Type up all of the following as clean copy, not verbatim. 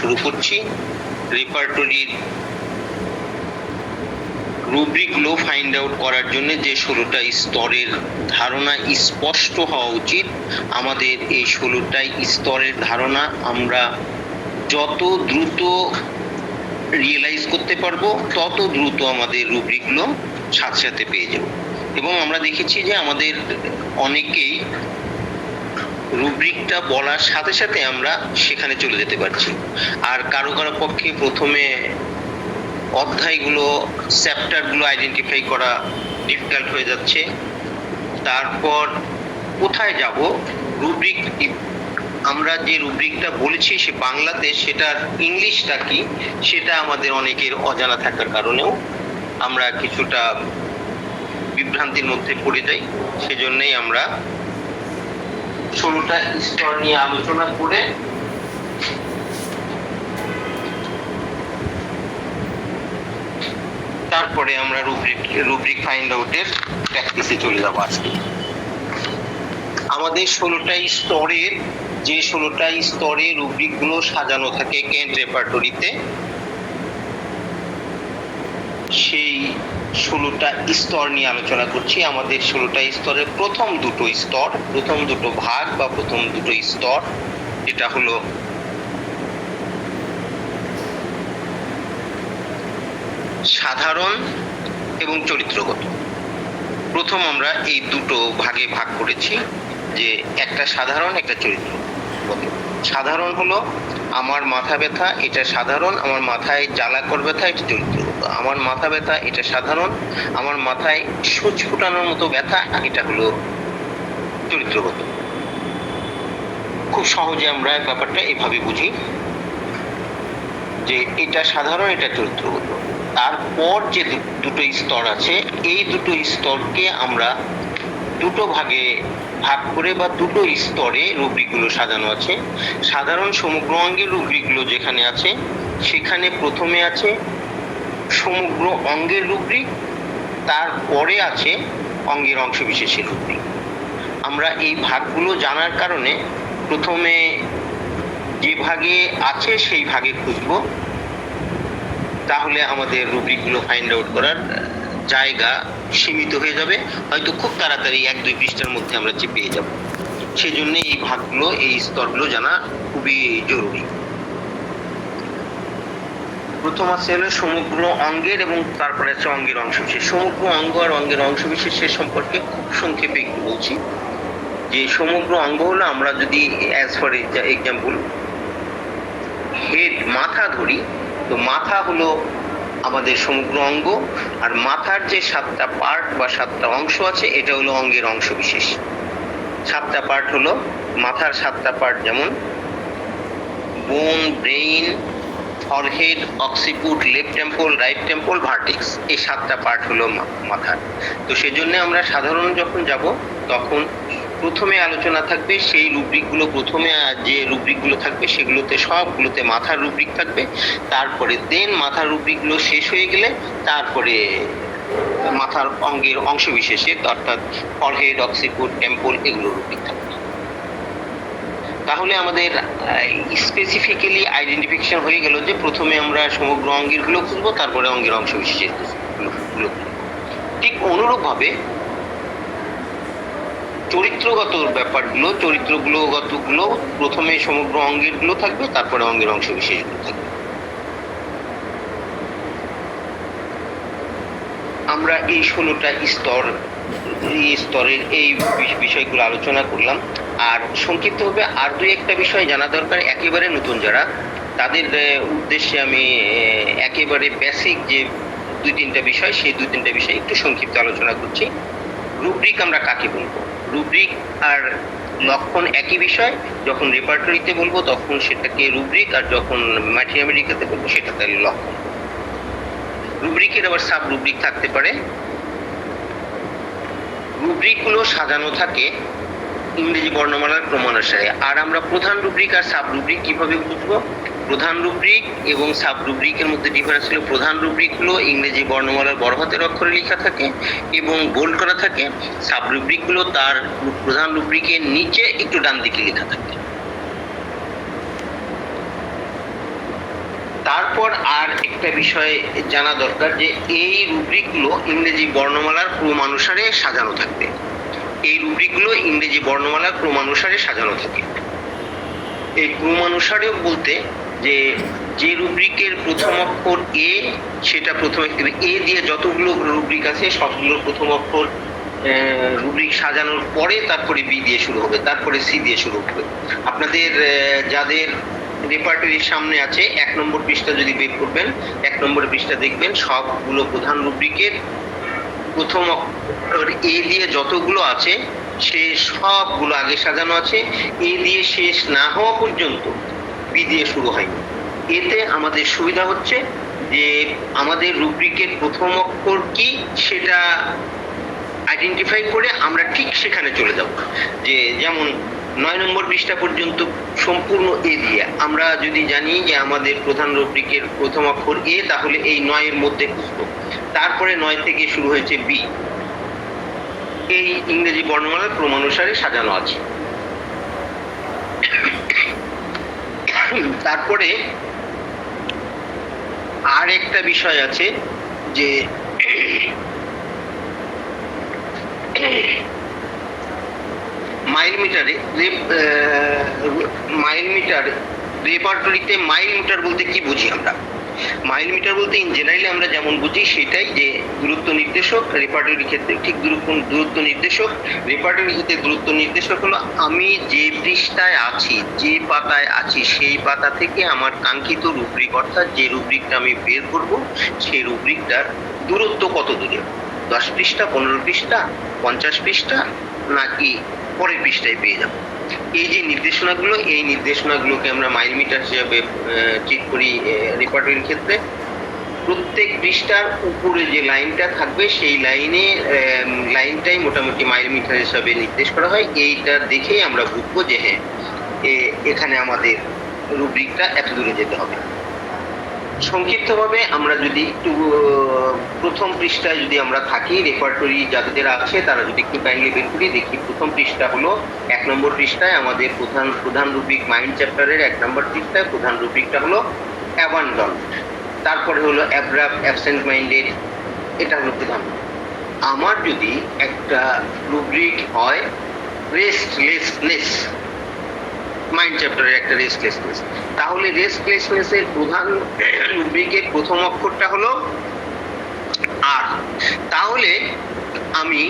শুরু করছি। রেপার্টরির রুব্রিকগুলো find out করার জন্য যে 16টা স্তরের ধারণা স্পষ্ট হওয়া উচিত, আমাদের এই 16টাই স্তরের ধারণা আমরা যত দ্রুত রিয়েলাইজ করতে পারবো তত দ্রুত আমাদের রুব্রিকগুলো সাথে সাথে পেয়ে যাব। এবং আমরা দেখেছি যে আমাদের অনেকেই রুব্রিকটা বলার সাথে সাথে আমরা সেখানে চলে যেতে পারছি, আর কারো কারো পক্ষে প্রথমে অধ্যায়গুলো চ্যাপ্টারগুলো আইডেন্টিফাই করা ডিফিকাল্ট হয়ে যাচ্ছে। তারপর কোথায় যাব, রুব্রিক আমরা যে রুব্রিকটা বলেছি সে বাংলাতে সেটার ইংলিশটা কি সেটা আমাদের অনেকের অজানা থাকার কারণেও আমরা কিছুটা বিভ্রান্তির মধ্যে পড়ে যাই। সেজন্যই আমরা 16টা স্তর নিয়ে আলোচনা করে তারপরে আমরা রুব্রিক ফাইন্ড আউটের প্র্যাকটিসে চলে যাব। আজকে আমাদের 16টা স্তরে রুব্রিকগুলো সাজানো থাকে কেন্ট রেপার্টরিতে, সেই 16টা স্তর নিয়ে আলোচনা করছি। আমাদের 16টা স্তরের প্রথম দুটো ভাগ বা প্রথম দুটো স্তর, এটা হলো সাধারণ এবং চরিত্রগত। প্রথম আমরা এই দুটো ভাগে ভাগ করেছি, যে একটা সাধারণ একটা চরিত্রগত। সাধারণ হলো আমার মাথা ব্যথা, এটা সাধারণ। আমার মাথায় জ্বালাকর ব্যথা, এটা চরিত্রগত। আমার মাথা ব্যথা, এটা সাধারণ। আমার মাথায় সূচ ফুটানোর মতো ব্যথা, এটা হলো চরিত্রগত। খুব সহজে আমরা ব্যাপারটা এভাবে বুঝি যে এটা সাধারণ, এটা চরিত্রগত। তারপর যে দুটো স্তর আছে, এই দুটো স্তরকে আমরা দুটো ভাগে ভাগ করে বা দুটো স্তরে রুব্রিকগুলো সাজানো আছে। সাধারণ সমগ্র অঙ্গের রুব্রিকগুলো যেখানে আছে সেখানে প্রথমে আছে সমগ্র অঙ্গের রুব্রিক, তারপরে আছে অঙ্গের অংশ বিশেষের রুব্রিক। আমরা এই ভাগগুলো জানার কারণে প্রথমে যে ভাগে আছে সেই ভাগে খুঁজব, তাহলে আমাদের রুব্রিকগুলো ফাইন্ড আউট করার জায়গা সীমিত হয়ে যাবে। হয়তো খুব তাড়াতাড়ি 1-2 পৃষ্ঠার মধ্যে আমরা পেয়ে যাব। সেজন্য এই ভাগগুলো, এই স্তরগুলো জানা খুবই জরুরি। প্রথম আছে হলো সমগ্র অঙ্গের এবং তারপরে আছে অঙ্গের অংশবিশেষ। সমগ্র অঙ্গ আর অঙ্গের অংশবিশেষের সম্পর্কে খুব সংক্ষেপে একটু বলছি। যে সমগ্র অঙ্গ হলো, আমরা যদি অ্যাজ ফর এক্সাম্পল হেড, মাথা ধরি, তো মাথা হলো আমাদের সমগ্র অঙ্গ, আর মাথার যে 7টা পার্ট বা 7টা অংশ আছে এটা হলো অঙ্গের অংশবিশেষ। 7টা পার্ট হলো মাথার 7টা পার্ট, যেমন bone, brain, forehead, occiput, left temple, right temple, vertex. এই 7টা পার্ট হলো মাথার। তো সেজন্য আমরা সাধারণ যখন যাব তখন প্রথমে আলোচনা থাকবে সেই রুব্রিকগুলো, প্রথমে যে রুব্রিকগুলো থাকবে সেগুলোতে সবগুলোতে মাথার রুব্রিক থাকবে। তারপরে মাথার রুব্রিকগুলো শেষ হয়ে গেলে তারপরে মাথার অঙ্গের অংশবিশেষে, অর্থাৎ ফরহেড, অক্সিপুট, টেম্পল, এগুলো রুব্রিক থাকবে। তাহলে আমাদের স্পেসিফিক্যালি আইডেন্টিফিকেশন হয়ে গেল যে প্রথমে আমরা সমগ্র অঙ্গের গুলো খুঁজবো, তারপরে অঙ্গের অংশবিশেষের গুলো খুঁজবো। ঠিক অনুরূপভাবে চরিত্রগত ব্যাপারগুলো, চরিত্রগুলো প্রথমে সমগ্র অঙ্গের গুলো থাকবে, তারপরে অঙ্গের অংশবিশেষগুলো থাকবে। আমরা এই 16টা স্তরের এই বিষয়গুলো আলোচনা করলাম। আর সংক্ষিপ্তভাবে আর 2-1টা বিষয় জানা দরকার একেবারে নতুন যারা, তাদের উদ্দেশ্যে আমি একেবারে বেসিক যে 2-3টা বিষয়, সেই 2-3টা বিষয় একটু সংক্ষিপ্ত আলোচনা করছি। রুব্রিক আমরা কাকে বলবো? রুব্রিক আর লক্ষণ একই বিষয়। যখন রেপার্টরিতে বলবো তখন সেটাকে রুব্রিক, আর যখন ম্যাথমেটিক্যাতে বলবো সেটা তাহলে লক্ষণ। রুব্রিকের আবার সাব রুব্রিক থাকতে পারে। রুব্রিকগুলো সাজানো থাকে ইংরেজি বর্ণমালার ক্রমানুসারে। আর আমরা প্রধান রুব্রিক আর সাব রুব্রিক কিভাবে বুঝবো? প্রধান রুব্রিক এবং সাব রুব্রিকের মধ্যে ডিফারেন্স হলো, প্রধান রুব্রিক হলো ইংরেজি বর্ণমালার বড় হাতের অক্ষরে লেখা থাকে এবং বোল্ড করা থাকে। সাব রুব্রিক গুলো তার প্রধান রুব্রিকের নিচে একটু ডান দিকে লেখা থাকে। তারপর আর একটা বিষয় জানা দরকার যে এই রুব্রিকগুলো ইংরেজি বর্ণমালার ক্রমানুসারে সাজানো থাকবে। এই রুব্রিকগুলো ইংরেজি বর্ণমালার ক্রমানুসারে সাজানো থাকে। এই ক্রমানুসারে বলতে যে রুব্রিকের প্রথম অক্ষর এ, সেটা প্রথমে এ দিয়ে যতগুলো রুব্রিক আছে সবগুলোর প্রথম অক্ষর রুব্রিক সাজানোর পরে তারপরে বি দিয়ে শুরু হবে, তারপরে সি দিয়ে শুরু হবে। আপনাদের যাদের রেপার্টরির সামনে আছে 1 নম্বর পৃষ্ঠা যদি বের করবেন, 1 নম্বর পৃষ্ঠা দেখবেন সবগুলো প্রধান রুব্রিকের প্রথম অক্ষর এ দিয়ে যতগুলো আছে সে সবগুলো আগে সাজানো আছে। এ দিয়ে শেষ না হওয়া পর্যন্ত বি দিয়ে শুরু হয়নি। এতে আমাদের সুবিধা হচ্ছে যে আমাদের রুব্রিকের প্রথম অক্ষর কি সেটা আইডেন্টিফাই করে আমরা ঠিক সেখানে চলে যাব। যে যেমন 9 নম্বর পৃষ্ঠা পর্যন্ত সম্পূর্ণ এ দিয়ে, আমরা যদি জানি যে আমাদের প্রধান রুব্রিকের প্রথম অক্ষর এ, তাহলে এই 9 এর মধ্যে খুঁজবো। তারপরে 9 থেকে শুরু হয়েছে বি। এই ইংরেজি বর্ণমালার ক্রমানুসারে সাজানো আছে। তারপরে আর একটা বিষয় আছে যে মাইল মিটারে রেপার্টরিতে মাইল মিটার বলতে কি বুঝি আমরা? মাইল মিটার বলতে ইন জেনারেলি আমরা যেমন বুঝি সেটাই, যে দূরত্ব নির্দেশক। রেপার্টরির ক্ষেত্রে ঠিক দূরত্ব নির্দেশক। রেপার্টরির ক্ষেত্রে দূরত্ব নির্দেশক হলো আমি যে পৃষ্ঠায় আছি, যে পাতায় আছি, সেই পাতা থেকে আমার কাঙ্ক্ষিত রুব্রিক, অর্থাৎ যে রুব্রিকটা আমি বের করব সেই রুব্রিকটার দূরত্ব কত দূরে, 10 পৃষ্ঠা, 15 পৃষ্ঠা, 50 পৃষ্ঠা, নাকি পরের পৃষ্ঠায় পেয়ে যাব। এই যে নির্দেশনাগুলো, এই নির্দেশনাগুলোকে আমরা মাইল মিটার হিসেবে ঠিক করি রেপার্টরির ক্ষেত্রে। প্রত্যেক পৃষ্ঠার উপরে যে লাইনটা থাকবে সেই লাইনটাই মোটামুটি মাইল মিটার হিসাবে নির্দেশ করা হয়। এইটা দেখেই আমরা বুঝবো যে হ্যাঁ এখানে আমাদের রুব্রিকটা এত দূরে যেতে হবে। সংক্ষিপ্তভাবে আমরা যদি একটু প্রথম পৃষ্ঠায় যদি আমরা থাকি, রেপার্টরি যাদের আছে তারা যদি একটু কাইন্ডলি বের করি, দেখি প্রথম পৃষ্ঠা হলো 1 নম্বর পৃষ্ঠায় আমাদের প্রধান রুব্রিক মাইন্ড চ্যাপ্টারের 1 নম্বর পৃষ্ঠায় প্রধান রুব্রিকটা হলো অ্যাবান্ডন। তারপরে হলো অ্যাব্রাপ্ট, অ্যাবসেন্ট মাইন্ডেড, এটা হলো প্রধান। আমার যদি একটা রুব্রিক হয় রেস্টলেসনেস, মাইন্ড চ্যাপ্টারের একটা রেস্টলেসনেস, তাহলে রেস্টলেসনেসের প্রধান রুব্রিকের প্রথম অক্ষরটা হলো আর। তাহলে আমি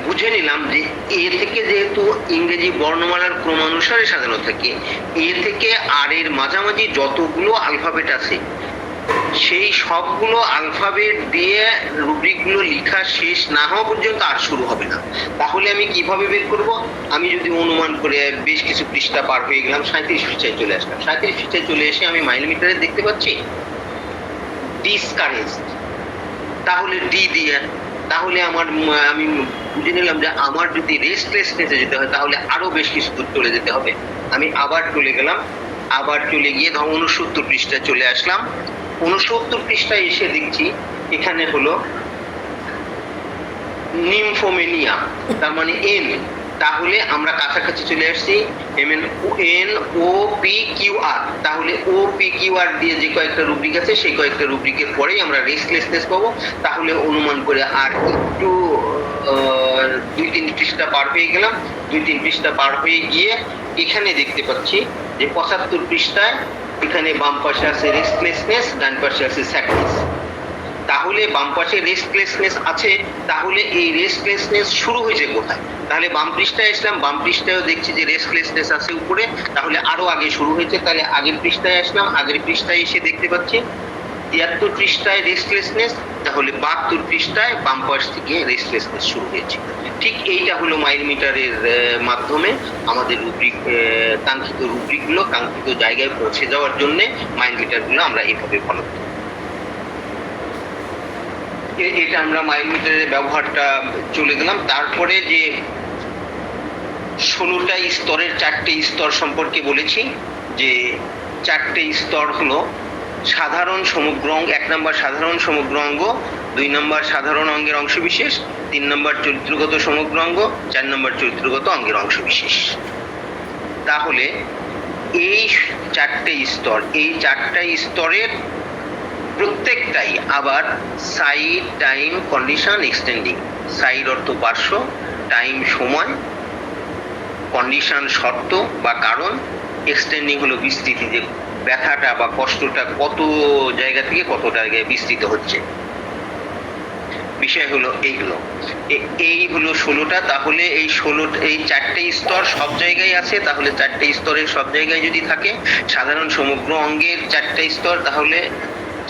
বুঝে নিলাম যে এ থেকে যেহেতু ইংরেজি বর্ণমালার ক্রমানুসারে সাজানো থাকে, এ থেকে আর এর মাঝামাঝি যতগুলো আলফাবেট আছে সেই সবগুলো আলফাবেট দিয়ে রুব্রিকগুলো লেখা শেষ না হওয়া পর্যন্ত আর শুরু হবে না। তাহলে আমি কিভাবে বের করব? আমি যদি অনুমান করে বেশ কিছু পৃষ্ঠা পার হয়ে গেলাম, 37 পৃষ্ঠায় চলে আসলাম। 37 পৃষ্ঠায় চলে এসে আমি মাইল মিটারে দেখতে পাচ্ছি ডিসকারেজ, তাহলে ডি দিয়ে, তাহলে আমি বুঝে নিলাম যে আমার যদি রেস্টলেসনেসে যেতে হয় তাহলে আরো বেশ কিছু দূর চলে যেতে হবে। আমি আবার চলে গেলাম, আবার চলে গিয়ে 69 পৃষ্ঠায় চলে আসলাম। 69 পৃষ্ঠায় এসে দেখছি এখানে হলো নিমফোমেনিয়া, তার মানে এন। তাহলে আমরা কাছাকাছি চলে আসছি, NOPQR। তাহলে OPQR দিয়ে যে কয়েকটা রুব্রিক আছে সেই কয়েকটা রুব্রিকের পরেই আমরা রেস্টলেসনেস পাবো। তাহলে অনুমান করে আর একটু 2-3 পৃষ্ঠা পার হয়ে গেলাম। 2-3 পৃষ্ঠা পার হয়ে গিয়ে এখানে দেখতে পাচ্ছি যে 75 পৃষ্ঠায় এখানে বাম পাশে আছে রেস্টলেসনেস, ডান পাশে আছে স্যাডনেস। তাহলে বাম পাশে রেস্টলেসনেস আছে, তাহলে এই রেস্টলেসনেস শুরু হয়েছে কোথায়? তাহলে বাম পৃষ্ঠায় আসলাম, বাম পৃষ্ঠায়ও দেখছি যে রেস্টলেসনেস আছে উপরে, তাহলে আরো আগে শুরু হয়েছে। তাহলে আগের পৃষ্ঠায় আসলাম, আগের পৃষ্ঠায় এসে দেখতে পাচ্ছি 73 পৃষ্ঠায় রেস্টলেসনেস, তাহলে 72 পৃষ্ঠায় বাম পাশ থেকে রেস্টলেসনেস শুরু হয়েছে। ঠিক এইটা হলো মাইল মিটারের মাধ্যমে আমাদের রুব্রিক, কাঙ্ক্ষিত রুব্রিকগুলো কাঙ্ক্ষিত জায়গায় পৌঁছে যাওয়ার জন্য মাইল মিটারগুলো আমরা এইভাবে ফলো করি। এটা আমরা মাইল মিটারের ব্যবহারটা চলে গেলাম। তারপরে যে 16টা স্তরের 4টে স্তর সম্পর্কে বলেছি, যে 4টে স্তর হলো সাধারণ সমগ্র অঙ্গ, 1 নম্বর সাধারণ সমগ্র অঙ্গ, 2 নম্বর সাধারণ অঙ্গের অংশবিশেষ, 3 নম্বর চরিত্রগত সমগ্র অঙ্গ, 4 নম্বর চরিত্রগত অঙ্গের অংশবিশেষ। তাহলে এই চারটা স্তরের প্রত্যেকটাই আবার side, time, condition, extending. Side অর্থ পার্শ্ব, টাইম সময়, কন্ডিশন শর্ত বা কারণ, এক্সটেন্ডিং হলো বিস্তৃতি, যে ব্যথাটা বা কষ্টটা কত জায়গা থেকে কত জায়গায় বিস্তৃত হচ্ছে। বিষয় হলো এইগুলো, এই হলো 16টা। তাহলে এই চারটে স্তর সব জায়গায় আছে। তাহলে চারটে স্তরের সব জায়গায় যদি থাকে, সাধারণ সমগ্র অঙ্গের চারটে স্তর, তাহলে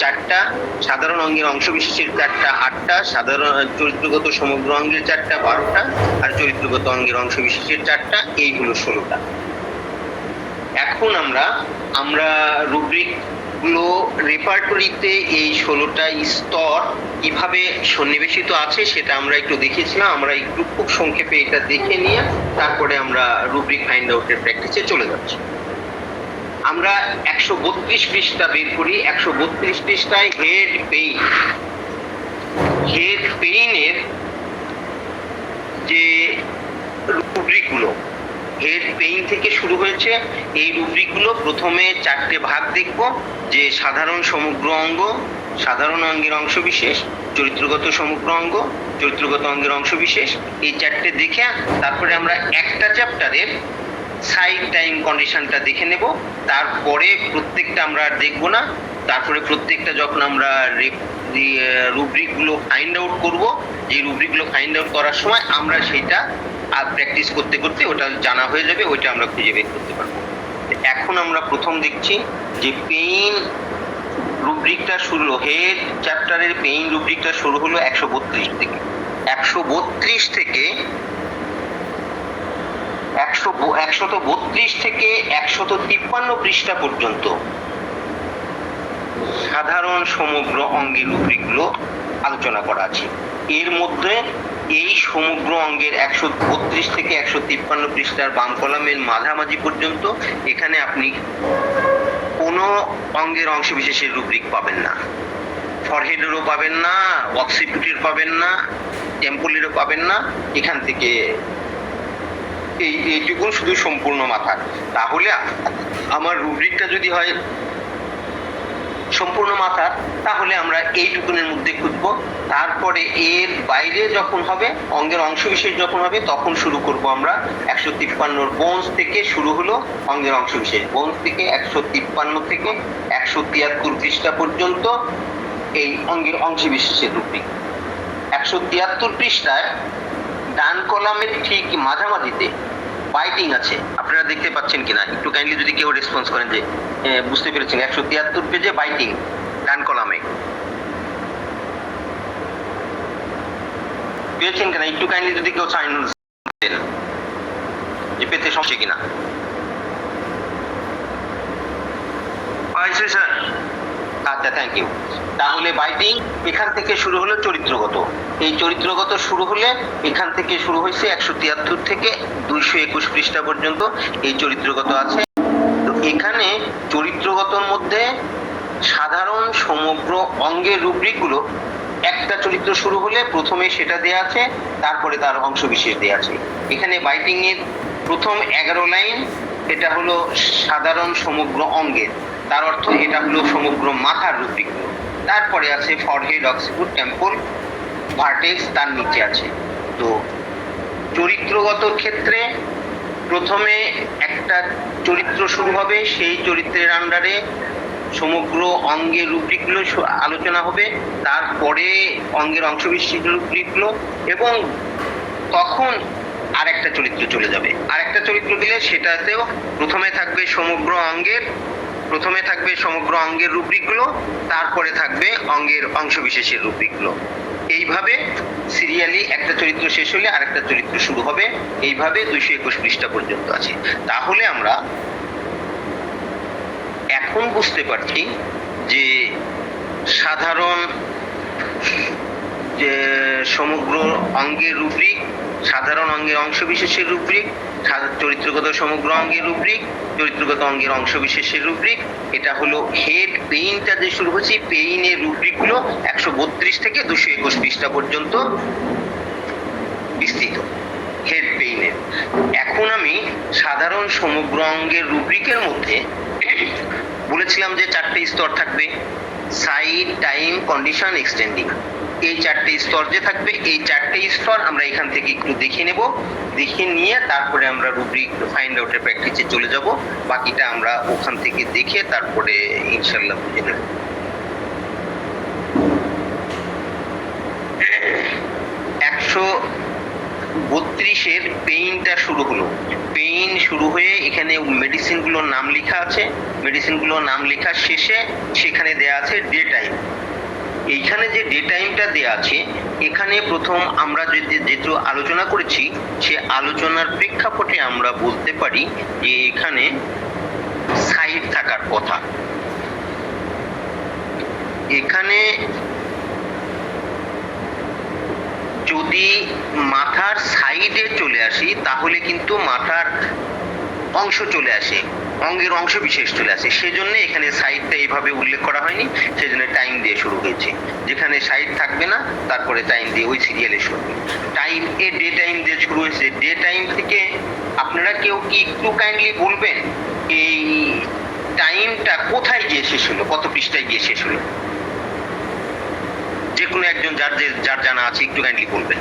4টা, সাধারণ অঙ্গের অংশবিশেষের 4টা 8টা, সাধারণ চরিত্রগত সমগ্র অঙ্গের 4টা 12টা, আর চরিত্রগত অঙ্গের অংশবিশেষের 4টা, এই হলো 16টা। এখন আমরা রুব্রিক গুলো রেপার্টরিতে এই 16টা স্তর কিভাবে সন্নিবেশিত আছে সেটা আমরা একটু দেখেছিলাম। আমরা একটু খুব সংক্ষেপে এটা দেখে নিয়ে তারপরে আমরা রুব্রিক ফাইন্ড আউটের প্র্যাকটিসে চলে যাচ্ছি। আমরা 132 পৃষ্ঠা বের করি। 132 পৃষ্ঠায় হেড পেইনের যে রুব্রিকগুলো, হেড পেইন থেকে শুরু হয়েছে। এই রুব্রিকগুলো প্রথমে 4টে ভাগ দেখব, যে সাধারণ সমগ্র অঙ্গ, সাধারণ অঙ্গের অংশবিশেষ, চরিত্রগত সমগ্র অঙ্গ, চরিত্রগত অঙ্গের অংশবিশেষ। এই 4টে দেখে তারপরে আমরা একটা চ্যাপ্টারের সাইড, টাইম, কন্ডিশনটা দেখে নেব। তারপরে প্রত্যেকটা আমরা দেখব না। তারপরে প্রত্যেকটা যখন আমরা রুব্রিকগুলো ফাইন্ড আউট করব, যে রুব্রিকগুলো ফাইন্ড আউট করার সময় আমরা সেটা আর প্র্যাকটিস করতে করতে ওটা জানা হয়ে যাবে, ওইটা আমরা খুঁজে বের করতে পারবো। এখন আমরা প্রথম দেখছি যে পেইন রুব্রিকটা শুরু হলো, হেড চ্যাপ্টারের পেইন রুব্রিকটা শুরু হলো 132 থেকে। 132 থেকে 153 পৃষ্ঠা পর্যন্ত সাধারণ সমগ্র অঙ্গের রুব্রিকগুলো আলোচনা করা আছে। এর মধ্যে এই সমগ্র অঙ্গের 132 থেকে 153 পৃষ্ঠার বাম কলামের মাঝামাঝি পর্যন্ত এখানে আপনি কোনো অঙ্গের অংশবিশেষের রুব্রিক পাবেন না। ফরহেডেরও পাবেন না, অক্সিপিটের পাবেন না, টেম্পলেরও পাবেন না। এখান থেকে এইটুকু শুধু সম্পূর্ণ মাথার। তাহলে আমার রুব্রিকটা যদি হয় সম্পূর্ণ মাথার, তাহলে আমরা এইটুকুনের মধ্যে খুঁজবো। তারপরে এর বাইরে যখন হবে, অঙ্গের অংশবিশেষ যখন হবে, তখন শুরু করব আমরা 153 বোনস থেকে শুরু হলো অঙ্গের অংশবিশেষ। বোনস থেকে 153 থেকে 173 পৃষ্ঠা পর্যন্ত এই অঙ্গের অংশবিশেষের রুব্রিক। 173 পৃষ্ঠায় ডান কলামের ঠিক মাঝামাঝিতে বাইটিং আছে। আপনারা দেখতে পাচ্ছেন কিনা একটু কাইন্ডলি যদি কেউ রেসপন্স করেন যে বুঝতে পেরেছেন। 173 পেজে বাইটিং ডান কলামে পেয়েছেন কিনা একটু কাইন্ডলি যদি কেউ সাইন দেন যে পেতে সমস্যা কিনা। স্যার আচ্ছা, থ্যাংক ইউ। তাহলে বাইটিং এখান থেকে শুরু হলো চরিত্রগত। এই চরিত্রগত শুরু হলে এখান থেকে শুরু হয়েছে 173 থেকে 221 পৃষ্ঠা পর্যন্ত এই চরিত্রগত আছে। তো এখানে চরিত্রগতর মধ্যে সাধারণ সমগ্র অঙ্গের রুব্রিকগুলো একটা চরিত্র শুরু হলে প্রথমে সেটা দেয়া আছে, তারপরে তার অংশবিশেষ দেয়া আছে। এখানে বাইটিং এর প্রথম 11 লাইন এটা হলো সাধারণ সমগ্র অঙ্গের, তার অর্থ এটা হলো সমগ্র মাথার রুব্রিক। তারপরে আছে ফরহেড, অক্সিপিট, টেম্পল, ভার্টেক্স, তার নিচে আছে। তো চরিত্রগত ক্ষেত্রে প্রথমে একটা চরিত্র শুরু হবে, সেই চরিত্রের আন্ডারে সমগ্র অঙ্গের রুব্রিকগুলো আলোচনা হবে, তারপরে অঙ্গের অংশবিশেষ রুব্রিকগুলো, এবং তখন আরেকটা চরিত্র চলে যাবে। আরেকটা চরিত্র দিলে সেটাতেও প্রথমে থাকবে সমগ্র অঙ্গের রুব্রিকগুলো, তারপরে থাকবে অঙ্গের অংশবিশেষের রুব্রিকগুলো। এইভাবে সিরিয়ালি একটা চরিত্র শেষ হলে আরেকটা চরিত্র শুরু হবে। এইভাবে 221 পৃষ্ঠা পর্যন্ত আছে। তাহলে আমরা এখন বুঝতে পারছি যে সাধারণ যে সমগ্র অঙ্গের রুব্রিক, সাধারণ অঙ্গের অংশবিশেষের রুব্রিক, চরিত্রগত সমগ্র অঙ্গের রুব্রিক, চরিত্রগত অঙ্গের অংশবিশেষের রুব্রিক। এটা হলো হেড পেইনটা যে শুরু হচ্ছে, পেইনের রুব্রিকগুলো 132 থেকে 221 পৃষ্ঠা পর্যন্ত বিস্তৃত হেড পেইনের। এখন আমি সাধারণ সমগ্র অঙ্গের রুব্রিকের মধ্যে বলেছিলাম যে 4টে স্তর থাকবে, সাইড, টাইম, কন্ডিশন, এক্সটেন্ডিং। এই 4টে স্তর যে থাকবে, এই 4টে স্তর আমরা এখান থেকে একটু দেখে নেব, দেখে নিয়ে তারপরে আমরা রুব্রিক ফাইন্ড আউটের প্র্যাকটিসে চলে যাব। বাকিটা আমরা ওখান থেকে দেখে তারপরে ইনশাল্লাহ বুঝে নেব। 132 পেইনটা শুরু হলো। পেইন শুরু হয়ে এখানে মেডিসিনগুলোর নাম লেখা আছে, মেডিসিনগুলোর নাম লেখা শেষে সেখানে দেয়া আছে ডে টাইম। এইখানে যে ডে টাইমটা দেয়া আছে, এখানে প্রথম আমরা যেটু আলোচনা করেছি সে আলোচনার প্রেক্ষাপটে আমরা বলতে পারি যে এখানে সাইড থাকার কথা। এখানে যদি মাথার সাইডে চলে আসি তাহলে কিন্তু মাথার অংশ চলে আসে, অঙ্গের অংশ বিশেষ চলে আসে, সেজন্য এখানে সাইডটা এইভাবে উল্লেখ করা হয়নি, সেজন্য টাইম দিয়ে শুরু হয়েছে। যেখানে সাইড থাকবে না তারপরে টাইম দিয়ে ওই সিরিয়ালে শুরু হবে। টাইম এ ডে টাইম দিয়ে শুরু হয়েছে। ডে টাইম থেকে আপনারা কেউ কি একটু কাইন্ডলি বলবেন এই টাইমটা কোথায় গিয়ে শেষ হলো, কত পৃষ্ঠায় গিয়ে শেষ হলো? যে কোনো একজন যার জানা আছে একটু কাইন্ডলি বলবেন।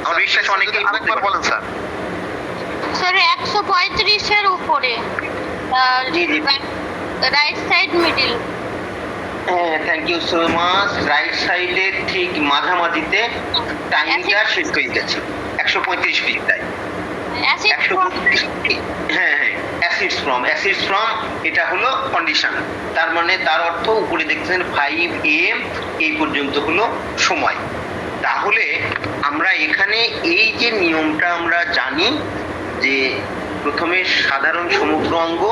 আমার বিশ্বাস অনেকেই বলেন স্যার। স্যার 135 এর উপরে, রাইট সাইড মিডল। হ্যাঁ, thank you so much. Right সাইডের ঠিক মাঝামাঝিতে টাইমটা শেষ হয়ে গেছে 135 পৃষ্ঠায়। হ্যাঁ, অ্যাসিডস ফ্রম এটা হলো কন্ডিশন। তার মানে তার অর্থ উপরে দেখছেন 5 AM এই পর্যন্ত হলো সময়। তাহলে আমরা এখানে এই যে নিয়মটা আমরা জানি যে প্রথমে সাধারণ সমগ্র অঙ্গ,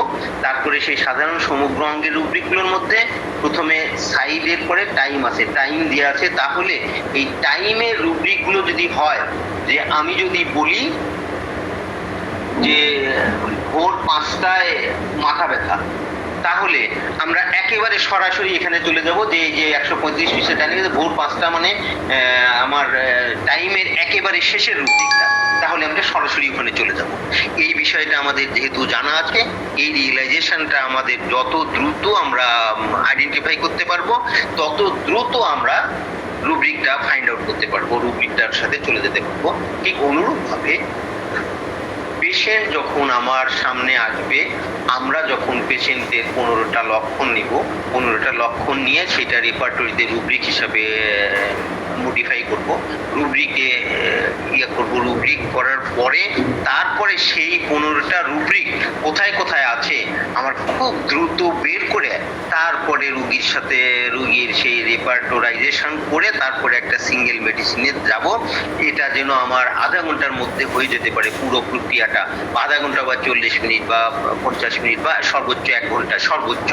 তারপরে সেই সাধারণ সমগ্র অঙ্গের রুব্রিকগুলোর মধ্যে প্রথমে সাইডের পরে টাইম আছে, টাইম দেওয়া আছে। তাহলে এই টাইমের রুব্রিকগুলো যদি হয় যে আমি যদি বলি যে ভোর 5টায় মাথা ব্যথা, তাহলে আমরা একেবারে সরাসরি এখানে চলে যাব যে 135 পৃষ্ঠা টাইম, ভোর 5টা মানে আমার টাইমের একেবারে শেষের রুব্রিকটা, তাহলে আমরা সরাসরি ওখানে চলে যাব। এই বিষয়টা আমাদের যেহেতু জানা আছে, এই রিয়েলাইজেশনটা আমাদের যত দ্রুত আমরা আইডেন্টিফাই করতে পারবো তত দ্রুত আমরা রুব্রিকটা ফাইন্ড আউট করতে পারবো, রুব্রিকটার সাথে চলে যেতে পারবো। ঠিক অনুরূপভাবে পেশেন্ট যখন আমার সামনে আসবে, আমরা যখন পেশেন্টের 15টা লক্ষণ নিব, 15টা লক্ষণ নিয়ে সেটা রেপার্টরিতে রুব্রিক হিসাবে মডিফাই করব, রুব্রিকে রুব্রিক করার পরে তারপরে সেই 15টা রুব্রিক কোথায় কোথায় আছে আমার খুব দ্রুত বের করে তারপরে রুগীর সেই রেপার্টোরাইজেশন করে তারপরে একটা সিঙ্গেল মেডিসিনে যাব। এটা যেন আমার আধা ঘন্টার মধ্যে হয়ে যেতে পারে পুরো প্রক্রিয়াটা, আধা ঘন্টা বা 40 মিনিট বা 50 মিনিট বা সর্বোচ্চ 1 ঘন্টা, সর্বোচ্চ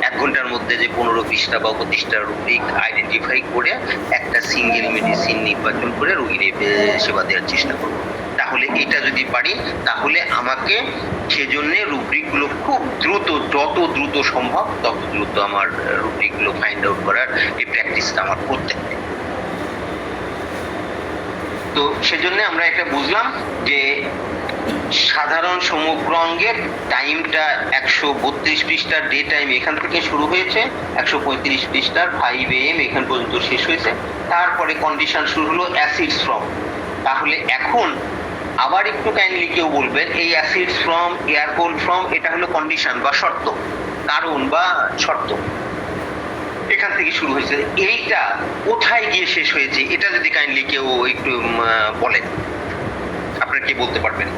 1 ঘন্টার মধ্যে যে 15-20টা বা 25টা রুব্রিক আইডেন্টিফাই করে একটা সিঙ্গেল মেডিসিন নির্বাচন করে রোগীর সেবা দেওয়ার চেষ্টা করব। তাহলে এটা যদি পারি তাহলে আমাকে সেজন্য রুব্রিকগুলো খুব দ্রুত, যত দ্রুত সম্ভব তত দ্রুত আমার রুব্রিকগুলো ফাইন্ড আউট করার এই প্র্যাকটিসটা আমার করতে হবে। তো সেজন্য আমরা এটা বুঝলাম যে সাধারণ সমগ্র অঙ্গের টাইমটা 132 পৃষ্ঠার ডে টাইম এখান থেকে শুরু হয়েছে, 135 পৃষ্ঠার 5 AM এখান পর্যন্ত শেষ হয়েছে। তারপরে কন্ডিশন শুরু হলো অ্যাসিডস ফ্রম। তাহলে এখন আবার একটু কাইন্ডলি কেউ বলবেন এই acids from, air cold from এটা হলো কন্ডিশন বা শর্ত, কারণ বা শর্ত, এখান থেকে শুরু হয়েছে। এইটা কোথায় গিয়ে শেষ হয়েছে এটা যদি কাইন্ডলি কেউ একটু বলেন, আপনারা কি বলতে পারবেন?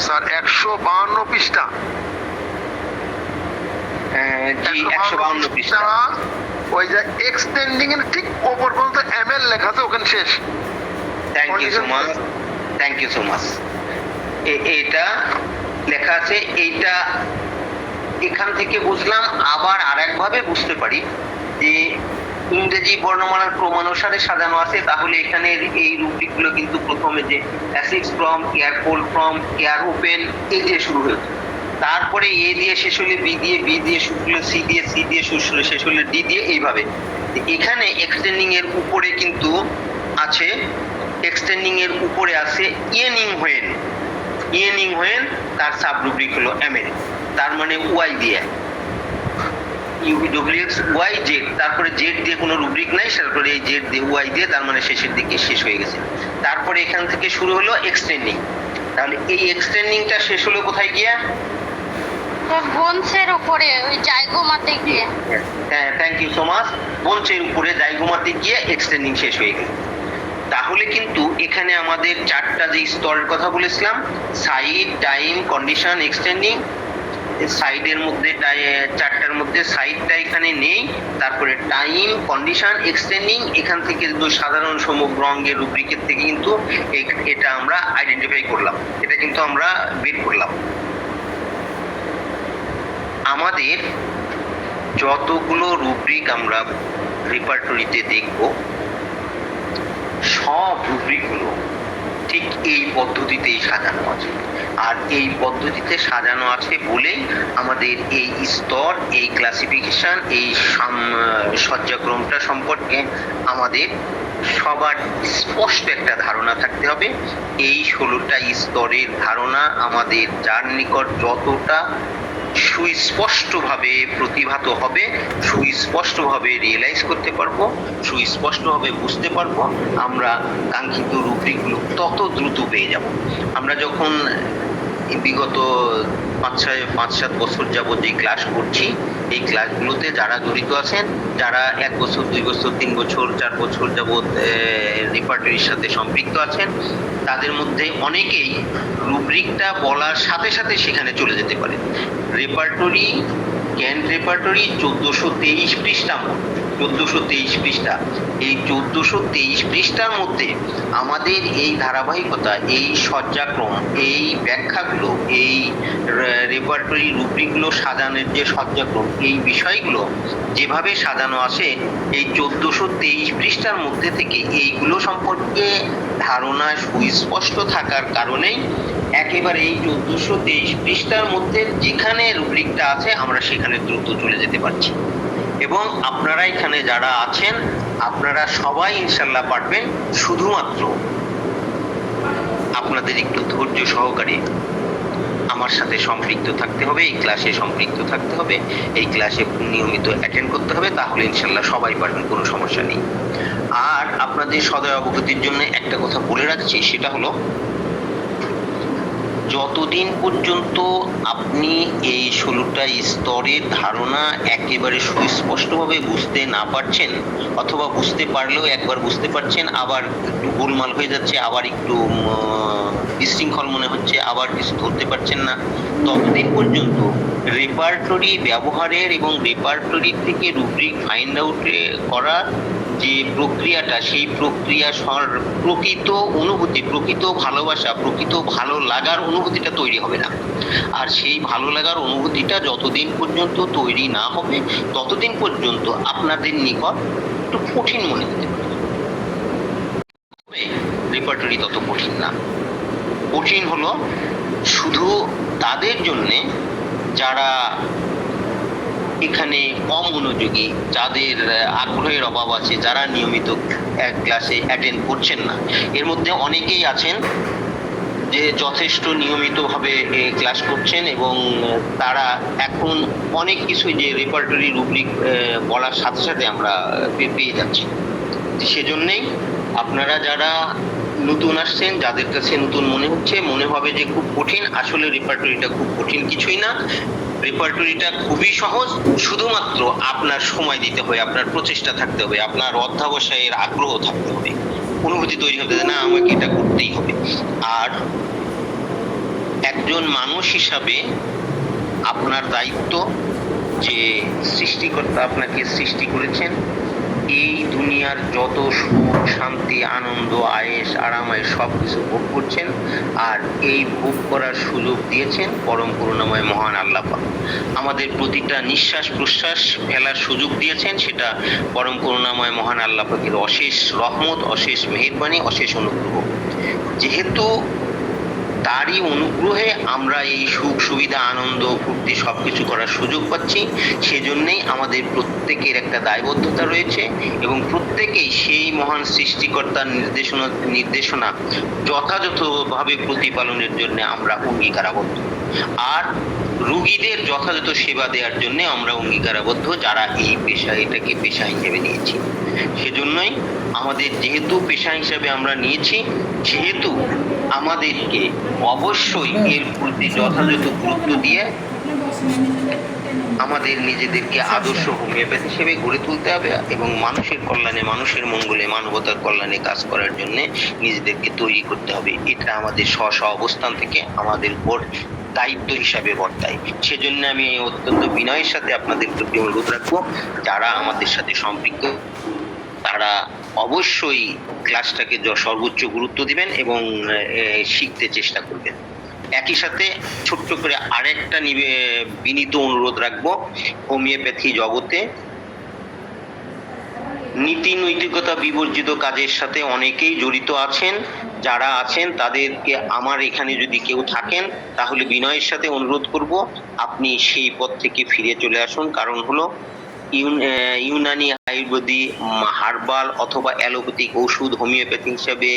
স্যার 152 পৃষ্ঠা। জি 152 পৃষ্ঠা। ওই যে এক্সটেন্ডিং এর ঠিক উপর পর্যন্ত এমএল লেখা আছে, ওখানে শেষ। Thank you so much. এটা লেখা আছে, এইটা এখান থেকে বুঝলাম। আবার আরেকভাবে বুঝতে পারি যে ইংরেজি বর্ণমালার ক্রমানুসারে সাজানো আছে, তাহলে এখানে এই রুব্রিকগুলো কিন্তু প্রথমে যে acids from, air cold from, air open এই যে শুরু হয়েছে, তারপরে এ দিয়ে শেষ হলে বি দিয়ে, বি দিয়ে শুরু হলে সি দিয়ে, সি দিয়ে শেষ হলে ডি দিয়ে, এইভাবে। এখানে এক্সটেন্ডিং এর উপরে কিন্তু আছে, এক্সটেন্ডিং এর উপরে আছে ইয়েনিং হোয়েন। ইয়েনিং হোয়েন তার সাব রুব্রিক হলো এমএল, তার মানে ওয়াই দিয়ে ইউডব্লিউএক্স ওয়াই জেড, তারপরে জেড দিয়ে কোনো রুব্রিক নাই, তারপরে এই জেড দিয়ে ওয়াই দিয়ে, তার মানে শেষের দিকে শেষ হয়ে গেছে। তারপরে এখান থেকে শুরু হলো এক্সটেন্ডিং। তাহলে এই এক্সটেন্ডিংটা শেষ হলো কোথায় গিয়া? বোনসের উপরে ওই জায়গোমাতে গিয়ে। হ্যাঁ, থ্যাংক ইউ সো মাচ। বোনসের উপরে জাইগোমাতে গিয়ে এক্সটেন্ডিং শেষ হয়ে গেল। তাহলে কিন্তু এখানে আমাদের চারটা যে স্তরের কথা বলেছিলাম, সাইড, টাইম, কন্ডিশন, এক্সটেন্ডিং, সাইডের মধ্যে চারটার মধ্যে সাইডটা এখানে নেই, তারপরে টাইম, কন্ডিশন, এক্সটেন্ডিং, এখান থেকে সাধারণ সমগ্র অঙ্গের রুব্রিকের থেকে কিন্তু এটা আমরা আইডেন্টিফাই করলাম, এটা কিন্তু আমরা বের করলাম। আমাদের যতগুলো রুব্রিক আমরা রেপার্টরিতে দেখব, সব রুব্রিকগুলো ঠিক এই পদ্ধতিতেই সাজানো আছে। আর এই পদ্ধতিতে সাজানো আছে বলেই আমাদের এই স্তর, এই ক্লাসিফিকেশন, এই সজ্জাক্রমটা সম্পর্কে আমাদের সবার স্পষ্ট একটা ধারণা থাকতে হবে। এই 16টা স্তরের ধারণা আমাদের যার নিকট যতটা সুস্পষ্টভাবে প্রতিভাত হবে, সুস্পষ্টভাবে রিয়েলাইজ করতে পারবো, সুস্পষ্টভাবে বুঝতে পারবো, আমরা কাঙ্ক্ষিত রুব্রিকগুলো তত দ্রুত পেয়ে যাব। আমরা যখন বিগত 5-7 বছর যাবত যে ক্লাস করছি, এই ক্লাসগুলোতে যারা জড়িত আছেন, যারা 1 বছর, 2 বছর, 3 বছর, 4 বছর যাবত রেপার্টরির সাথে সম্পৃক্ত আছেন, তাদের মধ্যে অনেকেই রুব্রিকটা বলার সাথে সাথে সেখানে চলে যেতে পারে। রেপার্টরি, ক্যান্ট রেপার্টরি 1423 পৃষ্ঠা, 1423 পৃষ্ঠা। এই 1423 পৃষ্ঠার মধ্যে আমাদের এই ধারাবাহিকতা, এই সজ্জাক্রম, এই ব্যাখ্যাগুলো, এই রেপার্টরি রুব্রিকগুলো সাজানোর যে সজ্জাক্রম, এই বিষয়গুলো যেভাবে সাজানো আছে, এই 1423 পৃষ্ঠার মধ্যে থেকে এইগুলো সম্পর্কে ধারণা সুস্পষ্ট থাকার কারণেই একেবারে এই 1423 পৃষ্ঠার মধ্যে যেখানে রুব্রিকটা আছে আমরা সেখানে দ্রুত চলে যেতে পারছি। এবং আপনারা এখানে যারা আছেন, আপনারা সবাই ইনশাল্লাহ পারবেন। শুধুমাত্র আপনাদের একটু ধৈর্য সহকারে আমার সাথে সম্পৃক্ত থাকতে হবে, এই ক্লাসে সম্পৃক্ত থাকতে হবে, এই ক্লাসে নিয়মিত অ্যাটেন্ড করতে হবে, তাহলে ইনশাল্লাহ সবাই পারবেন, কোনো সমস্যা নেই। আর আপনাদের সদয় অবগতির জন্য একটা কথা বলে রাখছি, সেটা হলো যতদিন পর্যন্ত আপনি এই 16টা স্তরের ধারণা একেবারে সুস্পষ্টভাবে বুঝতে না পারছেন, অথবা বুঝতে পারলেও একবার বুঝতে পারছেন, আবার একটু গোলমাল হয়ে যাচ্ছে, আবার একটু বিশৃঙ্খল মনে হচ্ছে, আবার কিছু ধরতে পারছেন না, ততদিন পর্যন্ত রেপার্টরি ব্যবহারের এবং রেপার্টরি থেকে রুব্রিক ফাইন্ড আউট করার যে প্রক্রিয়াটা, সেই প্রক্রিয়া প্রকৃত অনুভূতি, প্রকৃত ভালোবাসা, প্রকৃত ভালো লাগার অনুভূতিটা তৈরি হবে না। আর সেই ভালো লাগার অনুভূতিটা যতদিন পর্যন্ত তৈরি না হবে, ততদিন পর্যন্ত আপনাদের নিকট একটু কঠিন মনে হতে পারে। রেপার্টরি তত কঠিন না। কঠিন হলো শুধু তাদের জন্যে যারা এখানে কম মনোযোগী, যাদের আগ্রহের অভাব আছে, যারা নিয়মিত ক্লাসে অ্যাটেন্ড করছেন না। এর মধ্যে অনেকেই আছেন যে যথেষ্ট নিয়মিতভাবে ক্লাস করছেন এবং তারা এখন অনেক কিছু যে রেপার্টরি রুব্রিক বলার সাথে সাথে আমরা পেয়ে যাচ্ছি। সেজন্যেই আপনারা যারা নতুন আসছেন, যাদের কাছে নতুন মনে হবে যে খুব কঠিন, আসলে রেপার্টরিটা খুব কঠিন কিছুই না। রেপার্টরিটা খুবই সহজ, শুধুমাত্র আপনার সময় দিতে হবে, আপনার প্রচেষ্টা থাকতে হবে, আপনার অধ্যাবসায়ের আগ্রহ থাকতে হবে, অনুভূতি তৈরি হতে হবে, না আমাকে এটা করতেই হবে। আর একজন মানুষ হিসাবে আপনার দায়িত্ব, যে সৃষ্টিকর্তা আপনাকে সৃষ্টি করেছেন, এই দুনিয়ার যত সুখ, শান্তি, আনন্দ, আয়েশ, আরামায়েশ সব কিছু ভোগ করছেন, আর এই ভোগ করার সুযোগ দিয়েছেন পরম করুণাময় মহান আল্লাহ পাক। আমাদের প্রতিটা নিঃশ্বাস প্রশ্বাস ফেলার সুযোগ দিয়েছেন, সেটা পরম করুণাময় মহান আল্লাহ পাকের অশেষ রহমত, অশেষ মেহেরবানি, অশেষ অনুগ্রহ। যেহেতু তারই অনুগ্রহে আমরা এই সুখ সুবিধা আনন্দ ফুর্তি সবকিছু করার সুযোগ পাচ্ছি। সেজন্যই আমাদের প্রত্যেকের একটা দায়বদ্ধতা রয়েছে এবং প্রত্যেকেই সেই মহান সৃষ্টিকর্তার নির্দেশনা যথাযথভাবে প্রতিপালনের জন্য আমরা অঙ্গীকারাবদ্ধ। আর রোগীদের যথাযথ সেবা দেওয়ার জন্য আমরা অঙ্গীকারাবদ্ধ, যারা এই এটাকে পেশা হিসেবে নিয়েছি। সেজন্যই আমাদের যেহেতু পেশা হিসেবে আমরা নিয়েছি, সেহেতু আমাদেরকে অবশ্যই এর প্রতি যথাযথ গুরুত্ব দিয়ে আমাদের নিজেদেরকে আদর্শ হোমিওপ্যাথি হিসেবে গড়ে তুলতে হবে এবং মানুষের কল্যাণে, মানুষের মঙ্গলে, মানবতার কল্যাণে কাজ করার জন্য নিজেদেরকে তৈরি করতে হবে। এটা আমাদের স্ব অবস্থান থেকে আমাদের উপর দায়িত্ব হিসাবে বর্তায়। সেজন্য আমি অত্যন্ত বিনয়ের সাথে আপনাদের প্রতি অনুরোধ রাখবো, যারা আমাদের সাথে সম্পৃক্ত তারা অবশ্যই ক্লাসটাকে সর্বোচ্চ গুরুত্ব দিবেন এবং শিখতে চেষ্টা করবেন। একই সাথে ছোট্ট করে আরেকটা বিনীত অনুরোধ রাখবো, হোমিওপ্যাথি জগতে নীতি নৈতিকতা বিবর্জিত কাজের সাথে অনেকেই জড়িত আছেন। যারা আছেন তাদেরকে, আমার এখানে যদি কেউ থাকেন তাহলে বিনয়ের সাথে অনুরোধ করব আপনি সেই পথ থেকে ফিরে চলে আসুন। কারণ হলো ইউনানি, আয়ুর্বেদিক, হার্বাল অথবা অ্যালোপ্যাথিক ওষুধ হোমিওপ্যাথি হিসাবে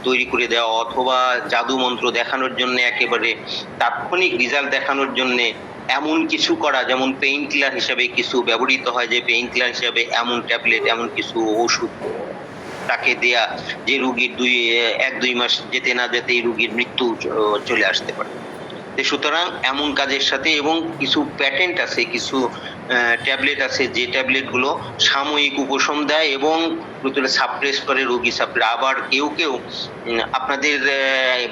তৈরি করে দেওয়া অথবা জাদু মন্ত্র দেখানোর জন্য, একেবারে তাৎক্ষণিক রেজাল্ট দেখানোর জন্য এমন কিছু করা, যেমন পেইন কিলার হিসাবে কিছু ব্যবহৃত হয়, যে পেইন কিলার হিসাবে এমন ট্যাবলেট, এমন কিছু ওষুধ তাকে দেয়া যে রোগীর 1-2 মাস যেতে না যেতেই রোগীর মৃত্যু চলে আসতে পারে। সুতরাং এমন কাজের সাথে, এবং কিছু প্যাটেন্ট আছে, কিছু ট্যাবলেট আছে যে ট্যাবলেটগুলো সাময়িক উপশম দেয় এবং সাপ্রেস করে রোগী সাপ্রেস। আবার কেউ কেউ আপনাদের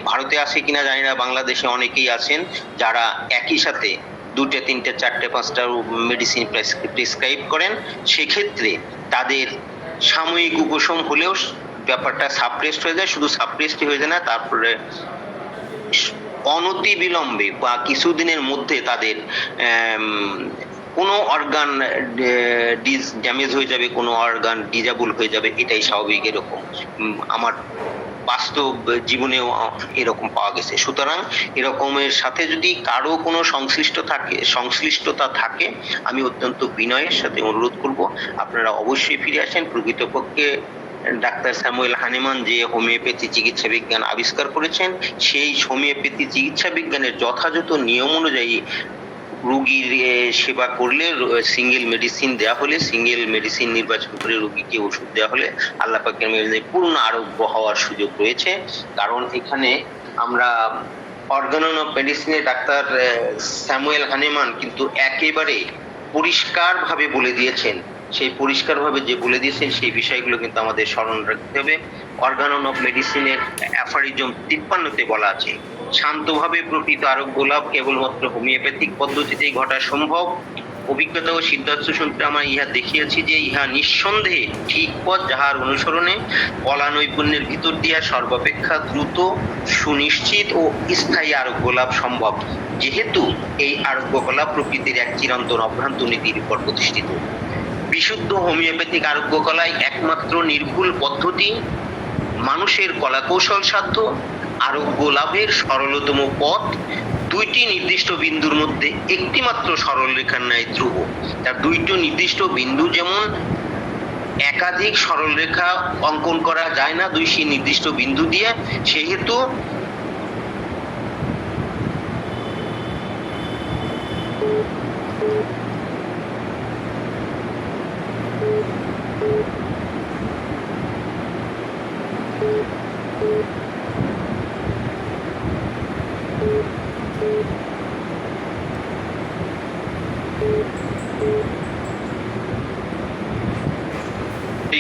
ভারতে আছে কিনা জানি না, বাংলাদেশে অনেকেই আছেন যারা একই সাথে 2, 3, 4, 5টা মেডিসিন প্রেসক্রাইব করেন। সেক্ষেত্রে তাদের সাময়িক উপশম হলেও ব্যাপারটা সাপ্রেসড হয়ে যায়। শুধু সাপ্রেসড হয়ে যায় না, তারপরে অনতি বিলম্বে বা কিছুদিনের মধ্যে তাদের কোনো অর্গান ড্যামেজ হয়ে যাবে, কোনো অর্গান ডিজেবল হয়ে যাবে। এটাই স্বাভাবিক, এরকম আমার বাস্তব জীবনেও এরকম পাওয়া গেছে। সুতরাং এরকমের সাথে যদি কারো কোনো সংশ্লিষ্টতা থাকে, আমি অত্যন্ত বিনয়ের সাথে অনুরোধ করব আপনারা অবশ্যই ফিরে আসেন। প্রকৃতপক্ষে ডাক্তার স্যামুয়েল হানিম্যান যে হোমিওপ্যাথি চিকিৎসা বিজ্ঞান আবিষ্কার করেছেন, সেই হোমিওপ্যাথি চিকিৎসা বিজ্ঞানের যথাযথ নিয়ম অনুযায়ী রোগীর সেবা করলে, সিঙ্গেল মেডিসিন দেওয়া হলে, সিঙ্গেল মেডিসিন নির্বাচন করে রোগীকে ওষুধ দেওয়া হলে আল্লাহ পাকের মেহেরবানিতে পূর্ণ আরোগ্য হওয়ার সুযোগ রয়েছে। কারণ এখানে আমরা অর্গানন অফ মেডিসিনে ডাক্তার স্যামুয়েল হানিম্যান কিন্তু একেবারে পরিষ্কারভাবে বলে দিয়েছেন। সেই পরিষ্কারভাবে যে বলে দিয়েছেন সেই বিষয়গুলো কিন্তু আমাদের স্মরণ রাখতে হবে। অর্গানন অফ মেডিসিনের অ্যাফারিজম 53-তে বলা আছে, শান্তভাবে প্রকৃত আরোগ্য লাভ কেবলমাত্র হোমিওপ্যাথিক পদ্ধতিতেই ঘটা সম্ভব। অভিজ্ঞতা ও সিদ্ধার্থ সূত্রে আমরা ইহা দেখিয়েছি যে ইহা নিঃসন্দেহে ঠিক পথ, যাহার অনুসরণে কলা নৈপুণ্যের ভিতর দিয়া সর্বাপেক্ষা দ্রুত, সুনিশ্চিত ও স্থায়ী আরোগ্য লাভ সম্ভব, যেহেতু এই আরোগ্য কলা প্রকৃতির এক চিরন্তন অভ্রান্ত নীতির উপর প্রতিষ্ঠিত। বিশুদ্ধ হোমিওপ্যাথিক আরোগ্য কলাই একমাত্র নির্ভুল পদ্ধতি, মানুষের কলা কৌশল সাধ্য আরোগ্য লাভের সরলতম পথ। 2টি নির্দিষ্ট বিন্দুর মধ্যে একটি মাত্র সরল রেখার ন্যায় ধ্রুব। তার 2টি নির্দিষ্ট বিন্দু যেমন একাধিক সরল রেখা অঙ্কন করা যায় না 2টি নির্দিষ্ট বিন্দু দিয়ে, সেহেতু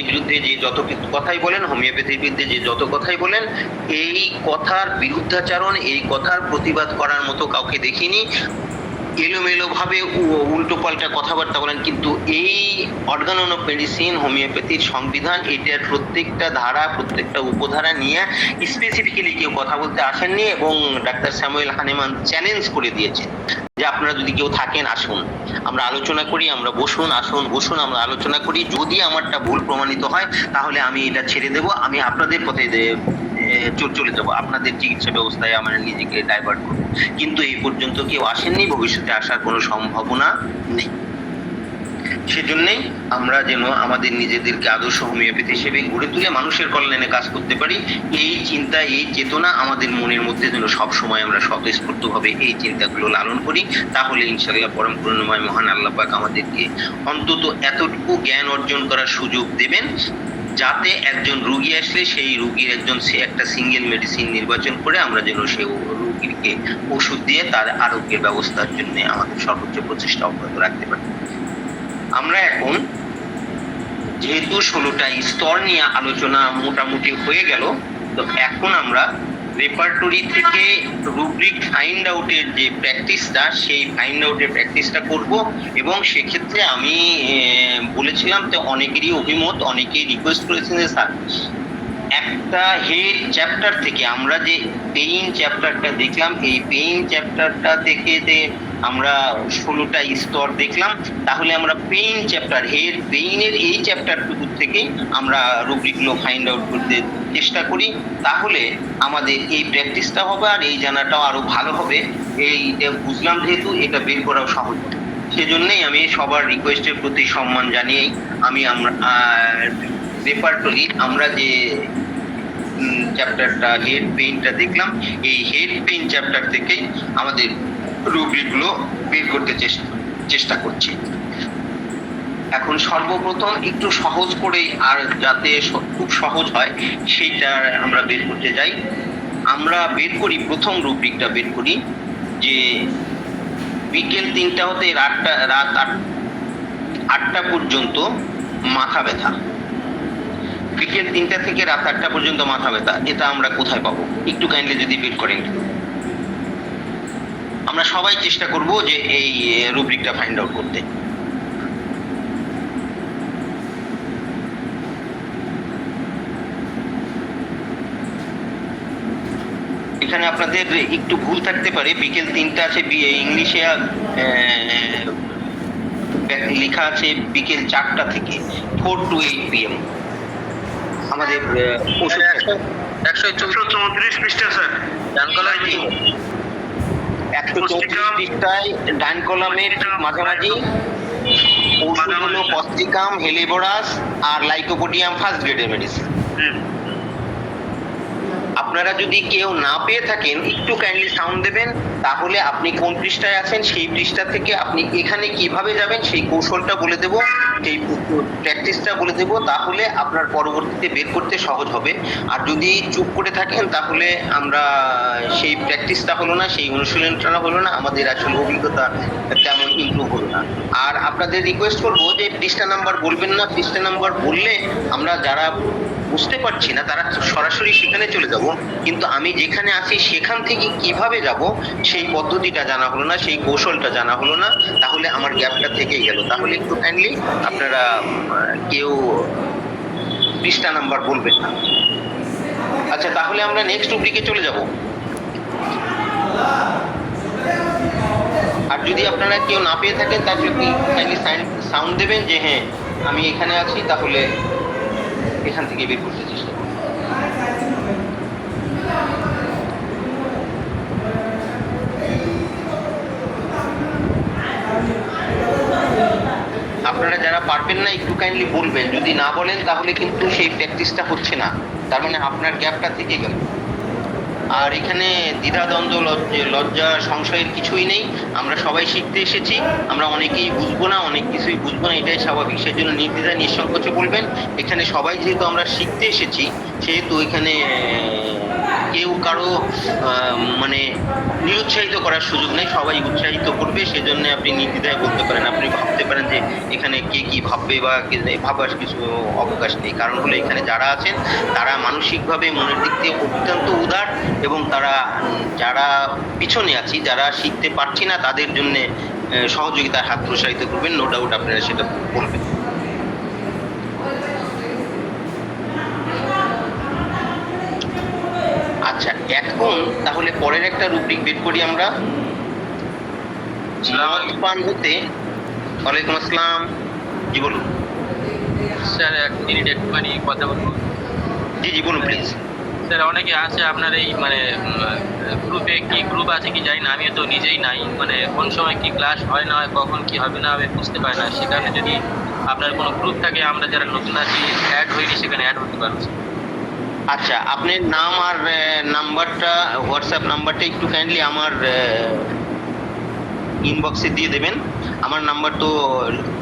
বিরুদ্ধে যে যত কথাই বলেন, হোমিওপ্যাথির বিরুদ্ধে যে যত কথাই বলেন, এই কথার বিরুদ্ধাচারণ, এই কথার প্রতিবাদ করার মতো কাউকে দেখিনি। এলোমেলো ভাবে উল্টো পাল্টা কথাবার্তা বলেন, কিন্তু এই অর্গানন অফ মেডিসিন হোমিওপ্যাথির সংবিধান, এটার প্রত্যেকটা ধারা, প্রত্যেকটা উপধারা নিয়ে স্পেসিফিক্যালি কেউ কথা বলতে আসেননি এবং ডাক্তার স্যামুয়েল হানিম্যান চ্যালেঞ্জ করে দিয়েছেন যে আপনারা যদি কেউ থাকেন আসুন, আমরা আলোচনা করি, আমরা বসুন আমরা আলোচনা করি। যদি আমারটা ভুল প্রমাণিত হয় তাহলে আমি এটা ছেড়ে দেব, আমি আপনাদের পথে চলে যাব, আপনাদের চিকিৎসা ব্যবস্থায় আমরা নিজেকে ডাইভার্ট করব, কিন্তু এই পর্যন্ত কেউ আসেননি, ভবিষ্যতে আসার কোনো সম্ভাবনা নেই। সেজন্যই আমরা যেন আমাদের নিজেদেরকে আদর্শ হোমিওপ্যাথি হিসেবে গড়ে তুলে মানুষের কল্যাণে কাজ করতে পারি, এই চিন্তা, এই চেতনা আমাদের মনের মধ্যে যেন সবসময় আমরা স্বতঃস্ফূর্তভাবে এই চিন্তাগুলো লালন করি। তাহলে ইনশাআল্লাহ পরম করুণাময় মহান আল্লাহ পাক আমাদেরকে অন্তত এতটুকু জ্ঞান অর্জন করার সুযোগ দেবেন, যাতে একজন রোগী আসলে সেই রোগীর সে একটা সিঙ্গেল মেডিসিন নির্বাচন করে আমরা যেন সেই রোগীকে ওষুধ দিয়ে তার আরোগ্যের ব্যবস্থার জন্য আমাদের সর্বোচ্চ প্রচেষ্টা অব্যাহত রাখতে পারি। আমরা এখন যেহেতু 16টা স্তর নিয়ে আলোচনা মোটামুটি হয়ে গেল, তো এখন আমরা রেপার্টরি থেকে রুব্রিক ফাইন্ড আউটের যে প্র্যাকটিসটা, সেই ফাইন্ড আউটের প্র্যাকটিসটা করব। এবং সেক্ষেত্রে আমি বলেছিলাম তো অনেকেরই অভিমত, অনেকেই রিকোয়েস্ট করেছেন যে স্যার একটা হেড চ্যাপ্টার থেকে আমরা যে পেইন চ্যাপ্টারটা দেখলাম, এই পেইন চ্যাপ্টারটা থেকে যে আমরা 16টা স্তর দেখলাম, তাহলে আমরা পেইন চ্যাপ্টার হেড পেইনের এই চ্যাপ্টারটুকু থেকে আমরা রুব্রিকগুলো ফাইন্ড আউট করতে চেষ্টা করি, তাহলে আমাদের এই প্র্যাকটিসটা হবে আর এই জানাটাও আরো ভালো হবে। এইটা বুঝলাম যেহেতু এটা বের করাও সহজ, সেজন্যই আমি সবার রিকোয়েস্টের প্রতি সম্মান জানিয়েই আমি রেপার্টরি আমরা যে চ্যাপ্টারটা হেড পেইনটা দেখলাম, এই হেড পেইন চ্যাপ্টার থেকে আমাদের রুব্রিকগুলো বের করতে চেষ্টা করছি। এখন সর্বপ্রথম একটু সহজ করে, আর যাতে খুব সহজ হয় সেইটা আমরা বের করতে যাই। আমরা বের করি, প্রথম রুব্রিকটা বের করি যে বিকেল 3টা হতে রাত 8টা পর্যন্ত মাথা ব্যথা। বিকেল 3টা থেকে রাত 8টা পর্যন্ত মাথা ব্যথা, এটা আমরা কোথায় পাবো? একটু কাইন্ডলি যদি বের করেন। আমরা সবাই চেষ্টা করব যে এই রুব্রিকটা ফাইন্ড আউট করতে। এখানে আপনাদের একটু ভুল থাকতে পারে, বিকেল 3টা আছে ইংলিশে লেখা আছে বিকেল 4টা থেকে 4 to 8 PM। আমাদের 134 পৃষ্ঠা স্যার, ডান কলামে 134 পৃষ্ঠায় ডান কলামের মাঝামাঝি ওষুধ হলো পস্টিকাম, হেলিবোরাস আর লাইকোপোডিয়াম, ফার্স্ট গ্রেডের মেডিসিন। আপনারা যদি কেউ না পেয়ে থাকেন একটু কাইন্ডলি সাউন্ড দেবেন, তাহলে আপনি কোন পৃষ্ঠায় আছেন সেই পৃষ্ঠা থেকে আপনি এখানে কিভাবে যাবেন সেই কৌশলটা বলে দেব, সেই প্র্যাকটিসটা বলে দেব, তাহলে আপনার পরবর্তীতে বের করতে সহজ হবে। আর যদি চুপ করে থাকেন তাহলে আমরা সেই প্র্যাকটিসটা হলো না, সেই অনুশীলনটা হলো না, আমাদের আসলে অভিজ্ঞতা তেমন ইমপ্রুভ হলো না। আর আপনাদের রিকোয়েস্ট করবো যে পৃষ্ঠা নাম্বার বলবেন না, পৃষ্ঠা নাম্বার বললে আমরা যারা বুঝতে পারছি না তারা সরাসরি সেখানে চলে যাব, কিন্তু আমি যেখানে আছি সেখান থেকে কিভাবে যাব সেই পদ্ধতিটা জানা হলো না, সেই কৌশলটা জানা হলো না, তাহলে আমার গ্যাপটা থেকেই গেল। তাহলে একটু কাইন্ডলি আপনারা কেউ পৃষ্ঠা নাম্বার বলবেন না। আচ্ছা, তাহলে আমরা নেক্সট রুব্রিকে চলে যাব। আর যদি আপনারা কেউ না পেয়ে থাকেন তাহলে কাইন্ডলি সাউন্ড দেবেন যে হ্যাঁ আমি এখানে আছি, তাহলে এখান থেকে বের করতে চেষ্টা করব। আপনারা যারা পারবেন না একটু কাইন্ডলি বলবেন, যদি না বলেন তাহলে কিন্তু সেই প্র্যাকটিসটা হচ্ছে না, তার মানে আপনার গ্যাপটা থেকে গেল। আর এখানে দ্বিধাদ্বন্দ্ব, লজ্জা, সংশয়ের কিছুই নেই। আমরা সবাই শিখতে এসেছি, আমরা অনেকেই বুঝবো না, অনেক কিছুই বুঝবো না, এটাই স্বাভাবিক। সেজন্য নির্দ্বিধায় নিঃসংকোচে বলবেন। এখানে সবাই যেহেতু আমরা শিখতে এসেছি, সেহেতু এখানে কেউ কারো মানে নিরুৎসাহিত করার সুযোগ নেই, সবাই উৎসাহিত করবে। সেজন্য আপনি নির্দ্বিধায় বলতে পারেন। আপনি ভাবতে পারেন যে এখানে কে কি ভাববে বা ভাবার কিছু অবকাশ নেই, কারণ হলো এখানে যারা আছেন তারা মানসিকভাবে মনের দিক থেকে অত্যন্ত উদার, এবং তারা যারা পিছনে আছি, যারা শিখতে পারছি না, তাদের জন্য সহযোগিতার হাত প্রসারিত করবেন। নো ডাউট আপনারা সেটা বলবেন। আচ্ছা, এখন তাহলে পরের একটা রুব্রিক বের করি আমরা। মদ পান হতে। ওয়ালাইকুম আসসালাম, জি বলুন স্যার। 1 মিনিট একটুখানি কথা বলবো? জি জি বলুন প্লিজ। স্যার অনেকে আছে আপনার এই মানে গ্রুপে, কি গ্রুপ আছে কি জানি না, আমি তো নিজেই নাই, মানে কোন সময় কি ক্লাস হয় না হয়, কখন কি হবে না হবে বুঝতে পারি না। সেখানে যদি আপনার কোনো গ্রুপ থাকে, আমরা যারা নতুন আছি অ্যাড হইনি, সেখানে অ্যাড হতে পারবো। আচ্ছা, আপনার নাম আর নাম্বারটা, হোয়াটসঅ্যাপ নাম্বারটা একটু কাইন্ডলি আমার ইনবক্সে দিয়ে দেবেন। আমার নাম্বার তো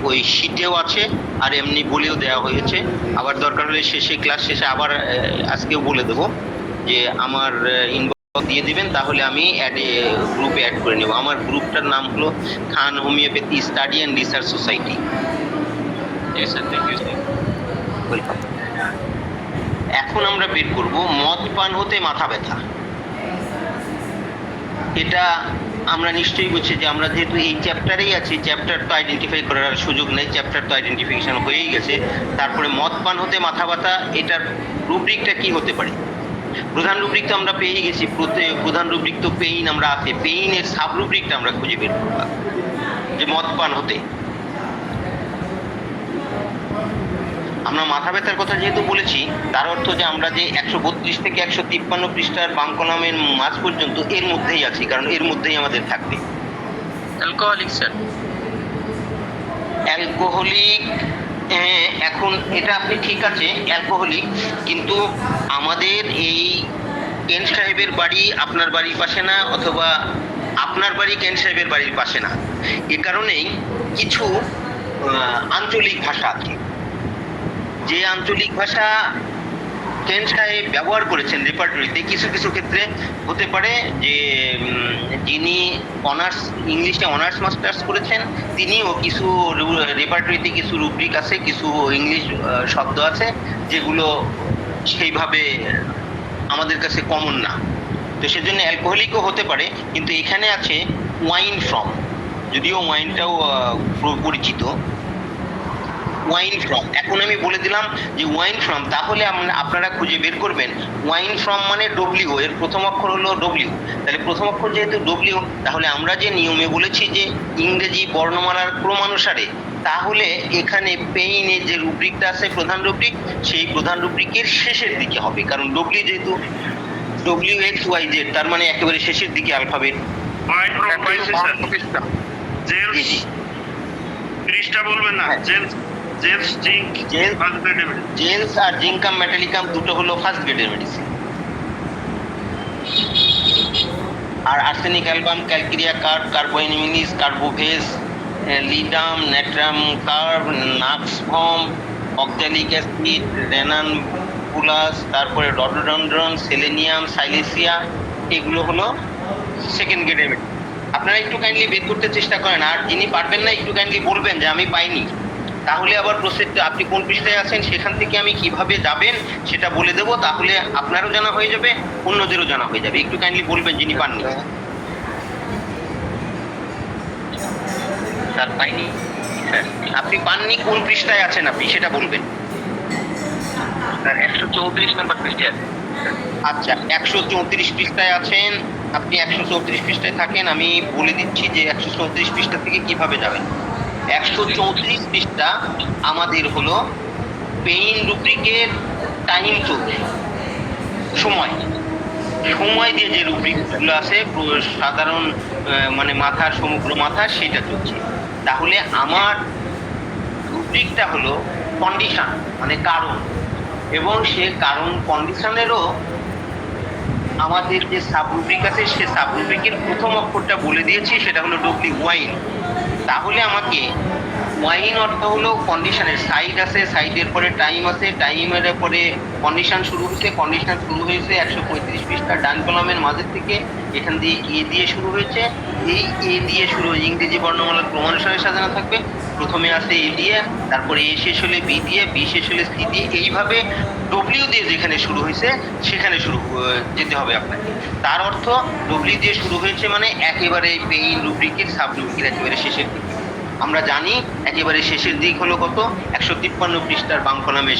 ওই শিটেও আছে আর এমনি বলেও দেওয়া হয়েছে। আবার দরকার হলে শেষে, ক্লাস শেষে আবার আজকেও বলে দেবো যে আমার ইনবক্স দিয়ে দিবেন, তাহলে আমি গ্রুপে অ্যাড করে নেব। আমার গ্রুপটার নাম হলো Khan homeopathy study and research society. ঠিক আছে স্যার, থ্যাংক ইউ স্যার। এখন আমরা বের করব মদ পান হতে মাথা ব্যথা। এটা আমরা নিশ্চয়ই বুঝছি যে আমরা যেহেতু এই চ্যাপ্টারেই আছি, চ্যাপ্টার তো আইডেন্টিফাই করার সুযোগ নেই, চ্যাপ্টার তো আইডেন্টিফিকেশন হয়েই গেছে। তারপরে মদ পান হতে মাথা ব্যথা, এটার রুব্রিকটা কি হতে পারে? প্রধান রুব্রিক তো আমরা পেয়ে গেছি, প্রধান রুব্রিক তো পেইন আমরা আছে, পেইনের সাব রুব্রিকটা আমরা খুঁজে বের করব যে মদ পান হতে। আমরা মাথা ব্যথার কথা যেহেতু বলেছি, তার অর্থ যে আমরা যে 132 থেকে 153 পৃষ্ঠার বাংকলামের মাঝ পর্যন্ত এর মধ্যেই আছি, কারণ এর মধ্যেই আমাদের থাকবে। অ্যালকোহলিক স্যার, অ্যালকোহলিক, এখন এটা আপনি ঠিক আছে অ্যালকোহলিক, কিন্তু আমাদের এই কেন সাহেবের বাড়ি আপনার বাড়ির পাশে না, অথবা আপনার বাড়ি কেন সাহেবের বাড়ির পাশে না। এ কারণেই কিছু আঞ্চলিক ভাষা আছে, যে আঞ্চলিক ভাষা কেন সাহেব ব্যবহার করেছেন রেপার্টরিতে, কিছু কিছু ক্ষেত্রে হতে পারে যে যিনি অনার্স ইংলিশে অনার্স মাস্টার্স করেছেন তিনিও কিছু রেপার্টরিতে কিছু রুব্রিক আছে, কিছু ইংলিশ শব্দ আছে যেগুলো সেইভাবে আমাদের কাছে কমন না, তো সেজন্য অ্যালকোহলিকও হতে পারে। কিন্তু এখানে আছে ওয়াইন ফ্রম, যদিও ওয়াইনটাও পরিচিত, ওয়াইন ফ্রম। এখন আমি বলে দিলাম যে ওয়াইন ফ্রম, তাহলে আপনারা খুঁজে বের করবেন ওয়াইন ফ্রম মানে ডব্লিউ, এর প্রথম অক্ষর হলো ডব্লিউ। তাহলে প্রথম অক্ষর যেহেতু ডব্লিউ, তাহলে আমরা যে নিয়মে বলেছি যে ইংরেজি বর্ণমালার ক্রমানুসারে, তাহলে এখানে পেইনের যে রুব্রিকটা আছে প্রধান রুব্রিক, সেই প্রধান রুব্রিকের শেষের দিকে হবে, কারণ ডব্লিউ যেহেতু WXYZ, তার মানে একেবারে শেষের দিকে অ্যালফাবেট। বলবেন না, জেন্স আর জিঙ্কাম মেটালিকাম দুটো হলো ফার্স্ট গ্রেডের মেডিসিন। আর arsenic album, calcarea carb, carbo animalis, carbo veg, ledum, natrum carb, nux vom, oxalic acid, ranunculus, তারপরে রডোডেন্ড্রন, সেলেনিয়াম, সাইলেসিয়া, এগুলো হলো সেকেন্ড গ্রেডের মেডিসিন। আপনারা একটু কাইন্ডলি বের করতে চেষ্টা করেন, আর যিনি পারবেন না একটু কাইন্ডলি বলবেন যে আমি পাইনি, তাহলে আবার প্রসেসটা আপনি কোন পৃষ্ঠায় আছেন সেখান থেকে আমি কিভাবে যাবেন সেটা বলে দেবো, তাহলে আপনারও জানা হয়ে যাবে, অন্যদেরও জানা হয়ে যাবে। একটু কাইন্ডলি বলবেন যিনি পাননি। স্যার পাইনি, আপনি পাননি, কোন পৃষ্ঠায় আছেন আপনি সেটা বলবেন। স্যার 134 নম্বর পৃষ্ঠায়। আচ্ছা, 134 পৃষ্ঠায় আছেন আপনি, 134 পৃষ্ঠায় থাকেন। আমি বলে দিচ্ছি যে 134 পৃষ্ঠা থেকে কিভাবে যাবেন। 134 পৃষ্ঠা আমাদের হলো পেইন রুব্রিকের টাইম চলছে, সময় দিয়ে যে রুব্রিকগুলো আছে সাধারণ মানে মাথার, সমগ্র মাথা, সেটা চলছে। তাহলে আমার রুব্রিকটা হলো কন্ডিশন, মানে কারণ, এবং সে কারণ কন্ডিশনেরও আমাদের যে সাবরুব্রিক আছে, সে সাবরুব্রিকের প্রথম অক্ষরটা বলে দিয়েছি, সেটা হলো ডব্লিউ, ওয়াইন। তাহলে আমাকে ওয়াইন অর্থ হলো কন্ডিশনের, সাইড আছে, সাইডের পরে টাইম আছে, টাইমের পরে কন্ডিশন শুরু হয়েছে, কন্ডিশন শুরু হয়েছে 135 পৃষ্ঠা ডান কলামের মাঝের থেকে, এখান দিয়ে এ দিয়ে শুরু হয়েছে। এই এ দিয়ে শুরু, ইংরেজি বর্ণমালার ক্রমানুসারে সাজানো থাকবে, প্রথমে আসে এ দিয়ে, তারপরে এ শেষ হলে বি দিয়ে, বি শেষ হলে সি দিয়ে, এইভাবে ডব্লিউ দিয়ে যেখানে শুরু হয়েছে সেখানে যেতে হবে আপনাকে। তার অর্থ ডব্লিউ দিয়ে শুরু হয়েছে মানে একেবারে পেইন রুব্রিকের সাব রুব্রিকের একেবারে শেষের দিকে। আমরা জানি একেবারে শেষের দিক হলো কত, 153 পৃষ্ঠার বাম কলামে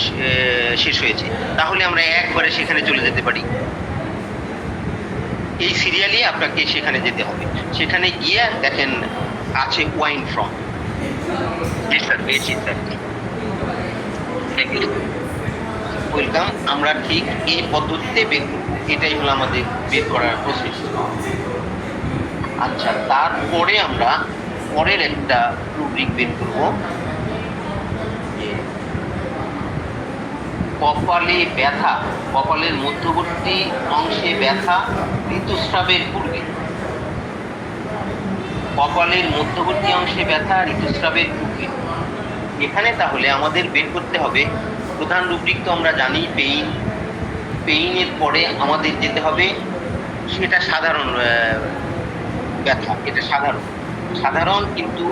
শেষ হয়েছে, তাহলে আমরা একবারে সেখানে চলে যেতে পারি। এই সিরিয়ালি আপনাকে সেখানে যেতে হবে, সেখানে গিয়ে দেখেন আছে ওয়াইন ফ্রম। জি স্যার, পেয়েছি স্যার, থ্যাংক ইউ। ওয়েলকাম। আমরা ঠিক এই পদ্ধতিতে বের করব, এটাই হলো আমাদের বের করার প্রসেস। আচ্ছা, তারপরে আমরা পরের একটা রুব্রিক বের করব, যে কপালে ব্যথা, কপালের মধ্যবর্তী অংশে ব্যথা ঋতুস্রাবের পূর্বে। কপালের মধ্যবর্তী অংশে ব্যথা ঋতুস্রাবের পূর্বে। এখানে তাহলে আমাদের বের করতে হবে প্রধান রুব্রিক তো আমরা জানি পেইন। পেইনের পরে আমাদের যেতে হবে, সেটা সাধারণ ব্যথা, এটা সাধারণ কিন্তু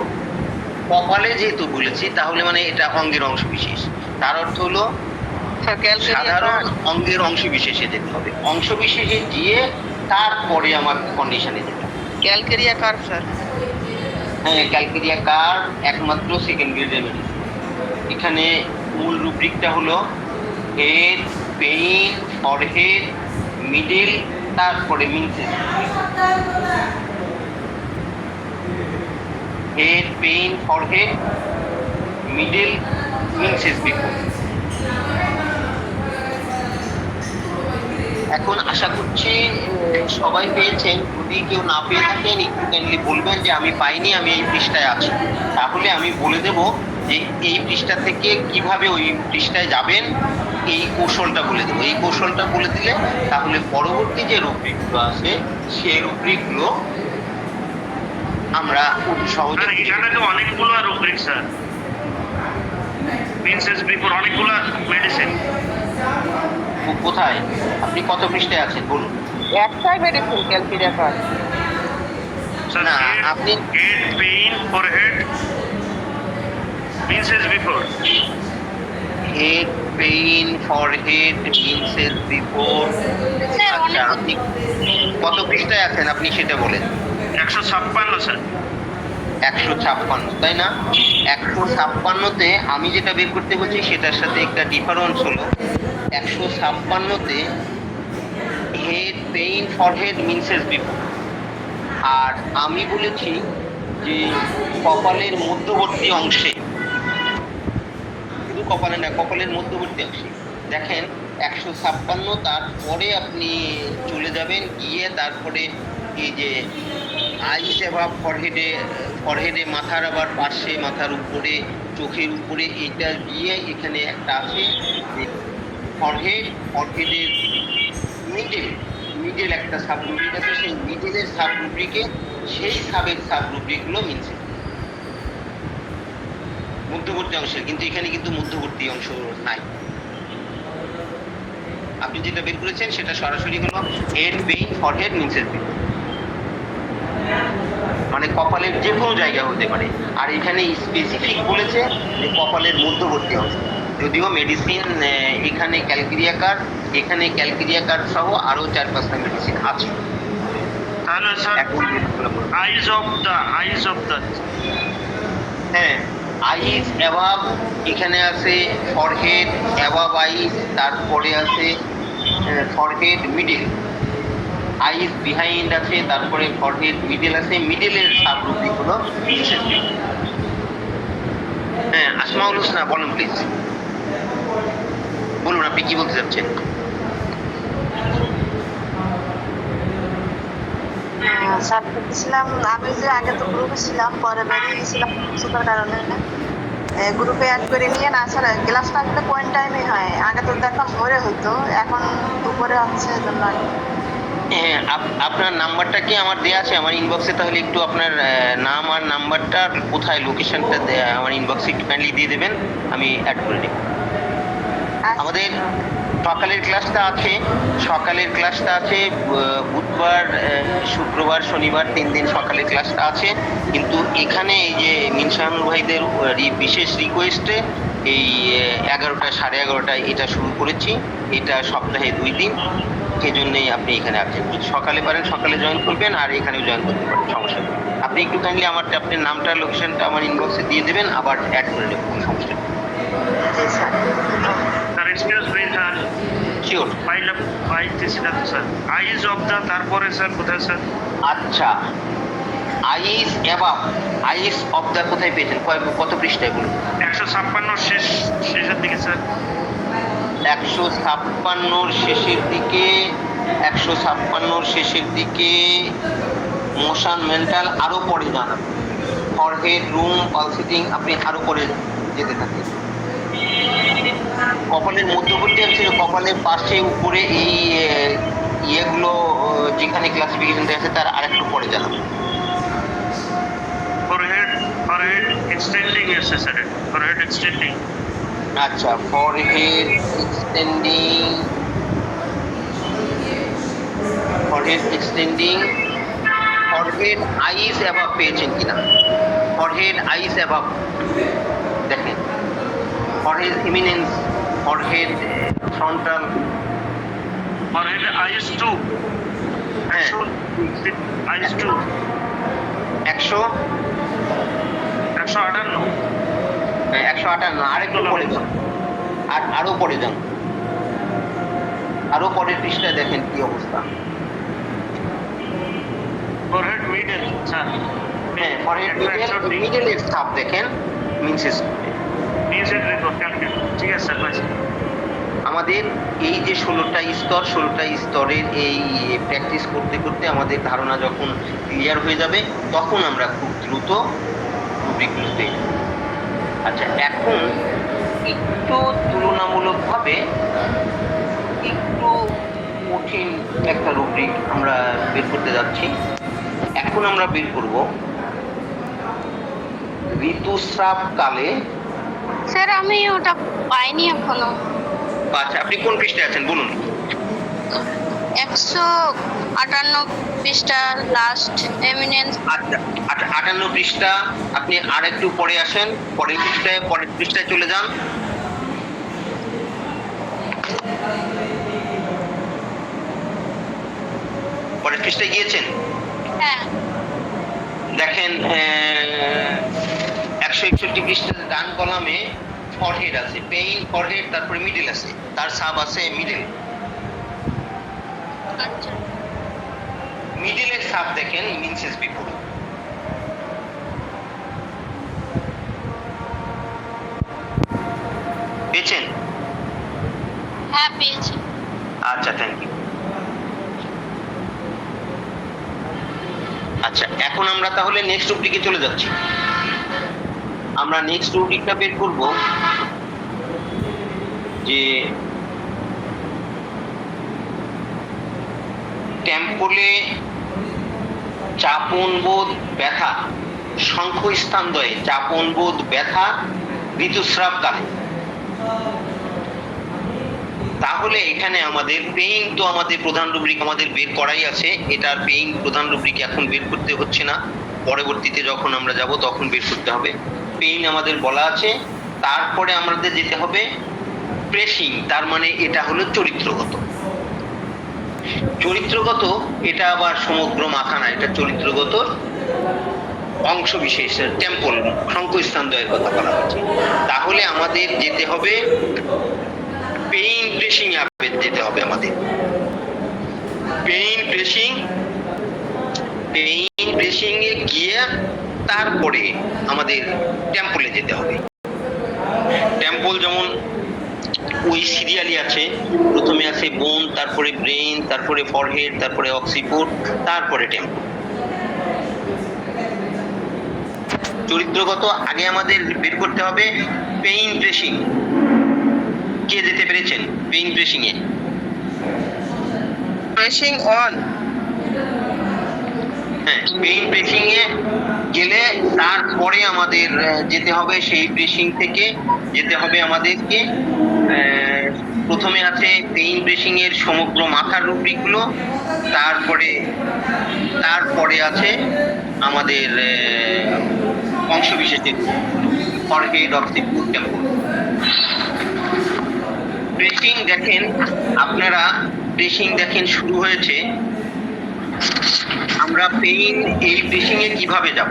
কপালে যেহেতু বলেছি তাহলে মানে এটা অঙ্গের অংশ বিশেষ, তার অর্থ হলো সাধারণ অঙ্গের অংশ বিশেষে যেতে হবে, অংশ বিশেষে গিয়ে তারপরে আমার কন্ডিশনে যেতে হবে। Calcarea curve sir. হ্যাঁ, ক্যালকেরিয়া কার্ভ একমাত্র সেকেন্ড গ্রেডের মেডিসিন। এখানে মূল রুব্রিকটা হলো হেড পেইন, ফরহেড, মিডল, তারপরে menses. Head pain, forehead, middle, menses before. এখন আশা করছি সবাই পেয়েছেন। যদি কেউ না পেয়ে থাকেন একটু কাইন্ডলি বলবেন যে আমি পাইনি, আমি এই পৃষ্ঠায় আছি। তাহলে আমি বলে দেব যে এই পৃষ্ঠা থেকে কিভাবে ওই পৃষ্ঠায় যাবেন, এই কৌশলটা বলে দেবো। এই কৌশলটা বলে দিলে তাহলে পরবর্তী যে রুব্রিকগুলো আছে সেই রুব্রিকগুলো আমরা খুব সহজে। এখানে তো অনেকগুলো রুব্রিক স্যার, মিনসেস বিফোর অনেকগুলো মেডিসিন। কোথায় আপনি কত পৃষ্ঠায় আছেন বলুন? একটাই মেডিসিন ক্যালকেরিয়া কার্ভ। স্যার না, আপনি- head pain, forehead, menses before. Head pain, forehead, menses before. Sir আচ্ছা, অনেক আপনি কত পৃষ্ঠায় আছেন আপনি সেটা বলেন। 156 স্যার। 156, তাই না? 156তে আমি যেটা বের করতে বলছি সেটার সাথে একটা ডিফারেন্স হলো, 156তে head pain, forehead, menses before. আর আমি বলেছি যে কপালের মধ্যবর্তী অংশে, শুধু কপালে না, কপালের মধ্যবর্তী অংশে। দেখেন 156, তারপরে আপনি চলে যাবেন গিয়ে তারপরে এই যে আইস এবার ফরহেডে মাথার আবার পাশে, মাথার উপরে, চোখের উপরে, এটা গিয়ে এখানে একটা আছে ফরহেডের মিডল একটা সাব রুব্রিক আছে, সেই মিডলের সাব রুব্রিকে সেই সাব রুব্রিকগুলো মিলছে মধ্যবর্তী অংশের, কিন্তু এখানে কিন্তু মধ্যবর্তী অংশ নাই। আপনি যেটা বের করেছেন সেটা সরাসরি হলো head pain, forehead, menses before, মানে কপালের যে কোনো জায়গা হতে পারে। আর এখানে স্পেসিফিক বলেছে যে কপালের মধ্যবর্তী অংশ, যদিও মেডিসিন এখানে ক্যালকেরিয়া কার্ভ সহ আরো 4-5টা মেডিসিন আছে। তাহলে স্যার এখন যেগুলো বলবো। আইজ অফ দ্য হ্যাঁ, আইস অ্যাবাব, এখানে আছে ফরহেড অ্যাবাব আইস, তারপরে আছে ফরহেড মিডল, আইস বিহাইন্ড আছে, তারপরে ফরহেড মিডল আছে, মিডলের সাব রুব্রিক হলো মিনসেস বিফোর। হ্যাঁ, আসমাউল হোসনা বলুন প্লিজ, বলুন আপনি কি বলতে চাচ্ছেন? স্যার দেখছিলাম আমি যে আগে তো গ্রুপে ছিলাম, পরে বেরিয়ে গেছিলাম সুতার কারণে। গ্রুপে অ্যাড করে নিয়ে না স্যার, ক্লাসটা আসলে কোন টাইমে হয়? আগে তো দেখলাম ভোরে হতো, এখন দুপুরে হচ্ছে জন্য। হ্যাঁ, আপনার নাম্বারটা কি আমার দেওয়া আছে আমার ইনবক্সে? তাহলে একটু আপনার নাম আর নাম্বারটা, কোথায় লোকেশনটা আমার ইনবক্সে একটু কাইন্ডলি দিয়ে দেবেন, আমি অ্যাড করে নিই। আমাদের সকালের ক্লাসটা আছে বুধবার, শুক্রবার, শনিবার 3 দিন সকালের ক্লাসটা আছে। কিন্তু এখানে এই যে মিনসানুর ভাইদের বিশেষ রিকোয়েস্টে এই 11টা 11:30 এটা শুরু করেছি। এটা সপ্তাহে 2 দিন, সেজন্যই আপনি এখানে আছেন। সকালে পারেন সকালে জয়েন করবেন, আর এখানেও জয়েন করতে পারেন, সমস্যা নেই। আপনি একটু কাইন্ডলি আপনার নামটা, লোকেশনটা আমার ইনবক্সে দিয়ে দেবেন, আবার অ্যাড করে নেবেন, কোনো সমস্যা নেই। জি sir. Sir excuse me sir, sure. পাইতেছিলাম স্যার। আইজ অফ দ্য, তারপরে স্যার কোথায় স্যার? আচ্ছা, আইস অ্যাবাব, আইস অফ দ্য কোথায় পেয়েছেন? কত পৃষ্ঠায় বলুন? 156 শেষের দিকে স্যার। 156 শেষের দিকে 156 শেষের দিকে মোশন মেন্টাল আরো পরে যান, ফরহেড রুম পালসিটিং আপনি আরো পরে যেতে থাকেন। কপালের মধ্যবর্তী অংশে কপালের পাশে উপরে এই ইয়েগুলো যেখানে ক্লাসিফিকেশন দেওয়া আছে তার আরেকটু পরে জানাবেন। forehead extending আছে স্যার, forehead extending। আচ্ছা, forehead extending, forehead eyes above পেয়েছেন কিনা? ফরহেড আইস অ্যাভাব দেখেন, forehead eminence, forehead frontal, forehead eyes to হ্যাঁ eyes to 158। 158 আরেকটু পরে যান, আরো পরে যান, আরো পরের পৃষ্ঠায় দেখেন কি অবস্থা। forehead middle স্যার, হ্যাঁ, ফরহেড মিডলের ছাপ দেখেন, মিনসেস। নিউজের রিপোর্ট ক্যালকুলেট, ঠিক আছে স্যার পাইছি। আমাদের এই যে 16টা স্তরের এই প্র্যাকটিস করতে করতে আমাদের ধারণা যখন ক্লিয়ার হয়ে যাবে তখন আমরা খুব দ্রুত রুব্রিকগুলো পেয়ে যাব। আচ্ছা, এখন একটু তুলনামূলকভাবে একটু কঠিন একটা রুব্রিক আমরা বের করতে যাচ্ছি। এখন আমরা বের করব ঋতুস্রাব কালে। স্যার আমি ওটা পাইনি এখনো। আচ্ছা, আপনি কোন পৃষ্ঠায় আছেন বলুন? 158 পৃষ্ঠা লাস্ট এমিনেন্স। আচ্ছা, 58 পৃষ্ঠা, আপনি আর একটু পরে আসেন, পরের পৃষ্ঠায় চলে যান। পরের পৃষ্ঠায় গিয়েছেন? হ্যাঁ দেখেন 161 পৃষ্ঠার ডান কলামে ফরহেড আছে, পেইন ফরহেড, তারপরে মিডল আছে, তার সাব আছে মিডল। আচ্ছা মিডলের সাব দেখেন মিনসেস বিফোর। পেয়েছেন? হ্যাঁ পেয়েছি। আচ্ছা, থ্যাংক ইউ। আচ্ছা, এখন আমরা তাহলে নেক্সট রুব্রিকে চলে যাচ্ছি। আমরা নেক্সট রুব্রিকটা বের করব যে টেম্পলে চাপনবোধ ব্যথা, শঙ্খস্থানদ্বয়ে চাপনবোধ ব্যথা ঋতুস্রাবকালে। তাহলে এখানে আমাদের পেইন তো আমাদের প্রধান রুব্রিক আমাদের বের করাই আছে, এটার পেইন প্রধান রুব্রিক এখন বের করতে হচ্ছে না, পরবর্তীতে যখন আমরা যাব তখন বের করতে হবে। পেইন আমাদের বলা আছে, তারপরে আমাদের যেতে হবে প্রেসিং, তার মানে এটা হলো চরিত্রগত। চরিত্রগত এটা আবার সমগ্র মাথা না, এটা চরিত্রগত অংশ বিশেষ, টেম্পল শঙ্খস্থানদ্বয়ের কথা বলা হচ্ছে। তাহলে আমাদের যেতে হবে পেইন প্রেসিং এ যেতে হবে আমাদের। পেইন প্রেসিং এ গিয়ে তারপরে আমাদের টেম্পলে যেতে হবে। টেম্পল যেমন ওই সিরিয়ালি আছে, প্রথমে আছে বোন, তারপরে ব্রেইন, তারপরে ফরহেড, তারপরে অক্সিপুট, তারপরে টেম্পল। চরিত্রগত আগে আমাদের বের করতে হবে পেইন প্রেসিং। কে যেতে পেরেছেন pain pressing A? Pressing on. হ্যাঁ, পেইন প্রেসিং এ গেলে তারপরে আমাদের যেতে হবে, সেই প্রেসিং থেকে যেতে হবে আমাদেরকে প্রথমে আছে পেইন প্রেসিং এর সমগ্র মাথার রুব্রিক গুলো, তারপরে আছে আমাদের অংশ বিশেষের ফরহেড, অক্সিপুট, টেম্পল। প্রেসিং দেখেন আপনারা, প্রেসিং দেখেন শুরু হয়েছে, আমরা পেইন এই প্রেসিং এ কিভাবে যাব?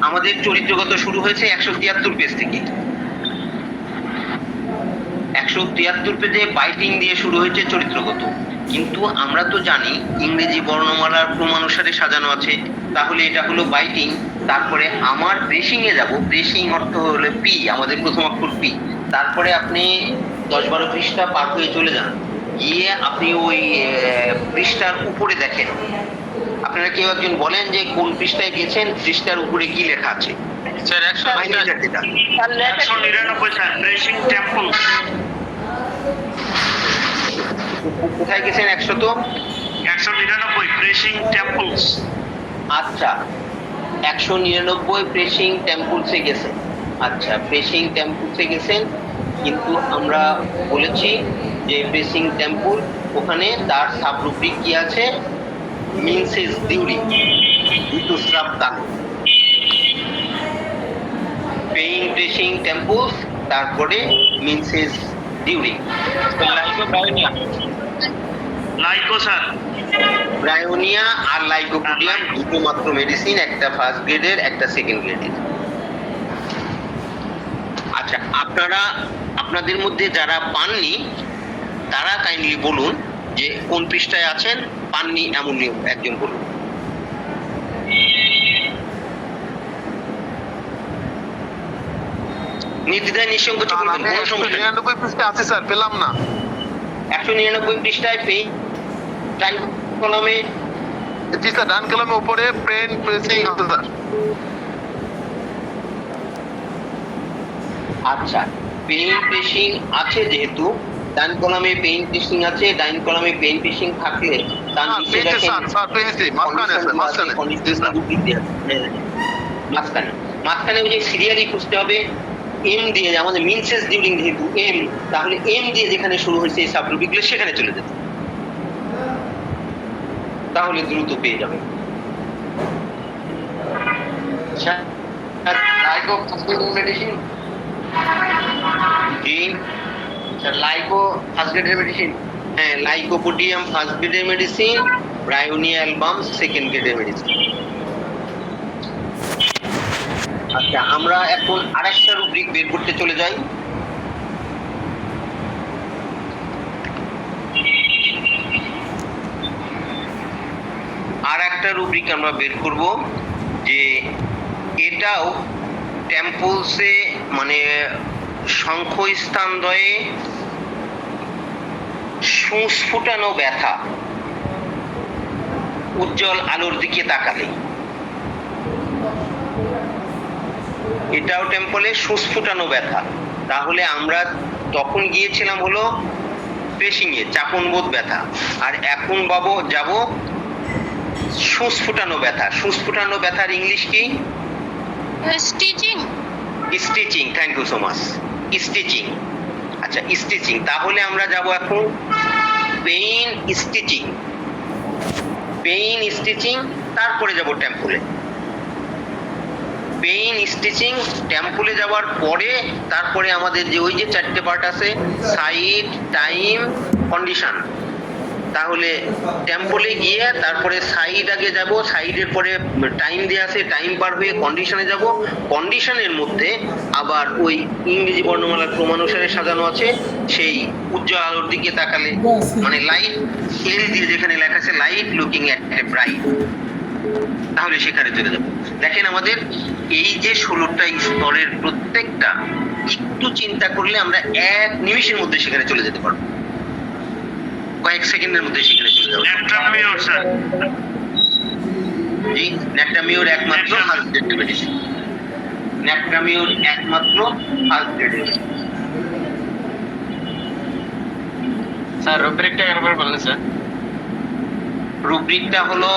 আমাদের চরিত্রগত শুরু হয়েছে 173 পেজ থেকে। 173 পেজে বাইটিং দিয়ে শুরু হয়েছে চরিত্রগত, কিন্তু আমরা তো জানি ইংরেজি বর্ণমালার ক্রমানুসারে সাজানো আছে, তাহলে এটা হলো বাইটিং। তারপরে আমার প্রেসিং এ যাব, প্রেসিং অর্থ হলো পি, আমাদের প্রথম অক্ষর পি, তারপরে আপনি 10-12 পৃষ্ঠা পার হয়ে চলে যান, গিয়ে আপনি ওই পৃষ্ঠার উপরে দেখেন। আপনারা কেউ একজন বলেন যে কোন পৃষ্ঠায় গেছেন, পৃষ্ঠার উপরে কি লেখা আছে? স্যার 100 মাইনেটার যেটা। স্যার লেখা 199 স্যার, প্রেসিং টেম্পল। কোথায় গেছেন? 199 প্রেসিং টেম্পলস। আচ্ছা, 199 প্রেসিং টেম্পলসে গেছেন। আচ্ছা, প্রেসিং টেম্পলসে গেছেন, কিন্তু আমরা বলেছি যে প্রেসিং টেম্পল, ওখানে তার সাবরুব্রিক কি আছে? মিনসেস ডিউরি, ঋতুস্রাব কাল। পেইন প্রেসিং টেম্পলস, তারপরে মিনসেস ডিউরি। লাইকো ব্রায়োনিয়া। লাইকো স্যার। ব্রায়োনিয়া আর লাইকোপোডিয়াম দুটো মাত্র মেডিসিন, একটা ফার্স্ট গ্রেডের, একটা সেকেন্ড গ্রেডের। আচ্ছা, আপনাদের মধ্যে যারা পাননি তারা কাইন্ডলি বলুন যে কোন পৃষ্ঠায় আছেন, পাননি এমন একজন বলুন। নির্দ্বিধায় নিঃসংকোচে বলবেন, আমি কোনো সমস্যা নেই। 199 পৃষ্ঠা আছে স্যার, পেলাম না। 199 পৃষ্ঠায় পেইন টাইম কলমে। জি স্যার, ডান কলমে উপরে পেন প্রেসিং আছে স্যার। আচ্ছা, পেইন প্রেসিং আছে যেহেতু, ডান কলামে পেইন প্রেসিং আছে, ডাইন কলামে পেইন প্রেসিং থাকলে তার নিচে পেনছি দেখেন স্যার, স্যার পেনছি, মাঝখানে আছে, মাঝখানে। জি স্যার। মাঝখানে ওই যে সিরিয়ালি খুঁজতে হবে এম দিয়ে, আমাদের মিনসেস ডিউরিং যেহেতু এম, তাহলে এম দিয়ে যেখানে শুরু হয়েছে এই সাবরুবিকগুলো সেখানে চলে যেতে, তাহলে দ্রুত পেয়ে যাবে। আচ্ছা, লাইকো মেডিসিন। জি স্যার, লাইকো ফার্স্ট গ্রেডের মেডিসিন। হ্যাঁ, লাইকোপোডিয়াম ফার্স্ট গ্রেডের মেডিসিন, ব্রায়োনিয়া অ্যালবাম সেকেন্ড গ্রেডের মেডিসিন। আচ্ছা, আমরা এখন আরেকটা রুব্রিক বের করতে চলে যাই। আর একটা রুব্রিক আমরা বের করব, যে এটাও টেম্পলসে মানে শঙ্খস্থানদ্বয়ে সুস্ফুটানো ব্যথা, উজ্জ্বল আলোর দিকে তাকালে। এটাও টেম্পলে সুস্ফুটানো ব্যথা। তাহলে আমরা তখন গিয়েছিলাম হলো প্রেসিং এ, চাপনবোধ ব্যথা, আর এখন যাব সুস্ফুটানো ব্যথা। সুস্ফুটানো ব্যথার ইংলিশ কি? Stitching. Stitching. Thank you so much. Stitching. আচ্ছা, স্টিচিং। তাহলে আমরা যাব এখন পেইন স্টিচিং। পেইন স্টিচিং, তারপরে যাব টেম্পলে। পেইন স্টিচিং টেম্পলে যাওয়ার পরে তারপরে আমাদের যে ওই যে চারটে পার্ট আছে, সাইড, টাইম, কন্ডিশন। তাহলে টেম্পলে গিয়ে তারপরে সাইড আগে যাব, সাইডের পরে টাইম দিয়ে আছে, টাইম পার হয়ে কন্ডিশনে যাব। কন্ডিশনের মধ্যে আবার ওই ইংরেজি বর্ণমালার ক্রমানুসারে সাজানো আছে, সেই উজ্জ্বল আলোর দিকে তাকালে, মানে লাইট, এল দিয়ে যেখানে লেখা আছে light looking at a bright, তাহলে সেখানে চলে যাব। দেখেন, আমাদের এই যে 16টা স্তরের প্রত্যেকটা একটু চিন্তা করলে আমরা 1 নিমিষের মধ্যে সেখানে চলে যেতে পারবো, কয়েক সেকেন্ডের মধ্যে সেখানে চলে যাবো। Natrum mur sir. জি, ন্যাট্রামিওর একমাত্র ফার্স্ট গ্রেডের মেডিসিন। ন্যাট্রামিওর একমাত্র ফার্স্ট গ্রেডের। স্যার রুব্রিকটা একবার বলেন স্যার। রুব্রিকটা হলো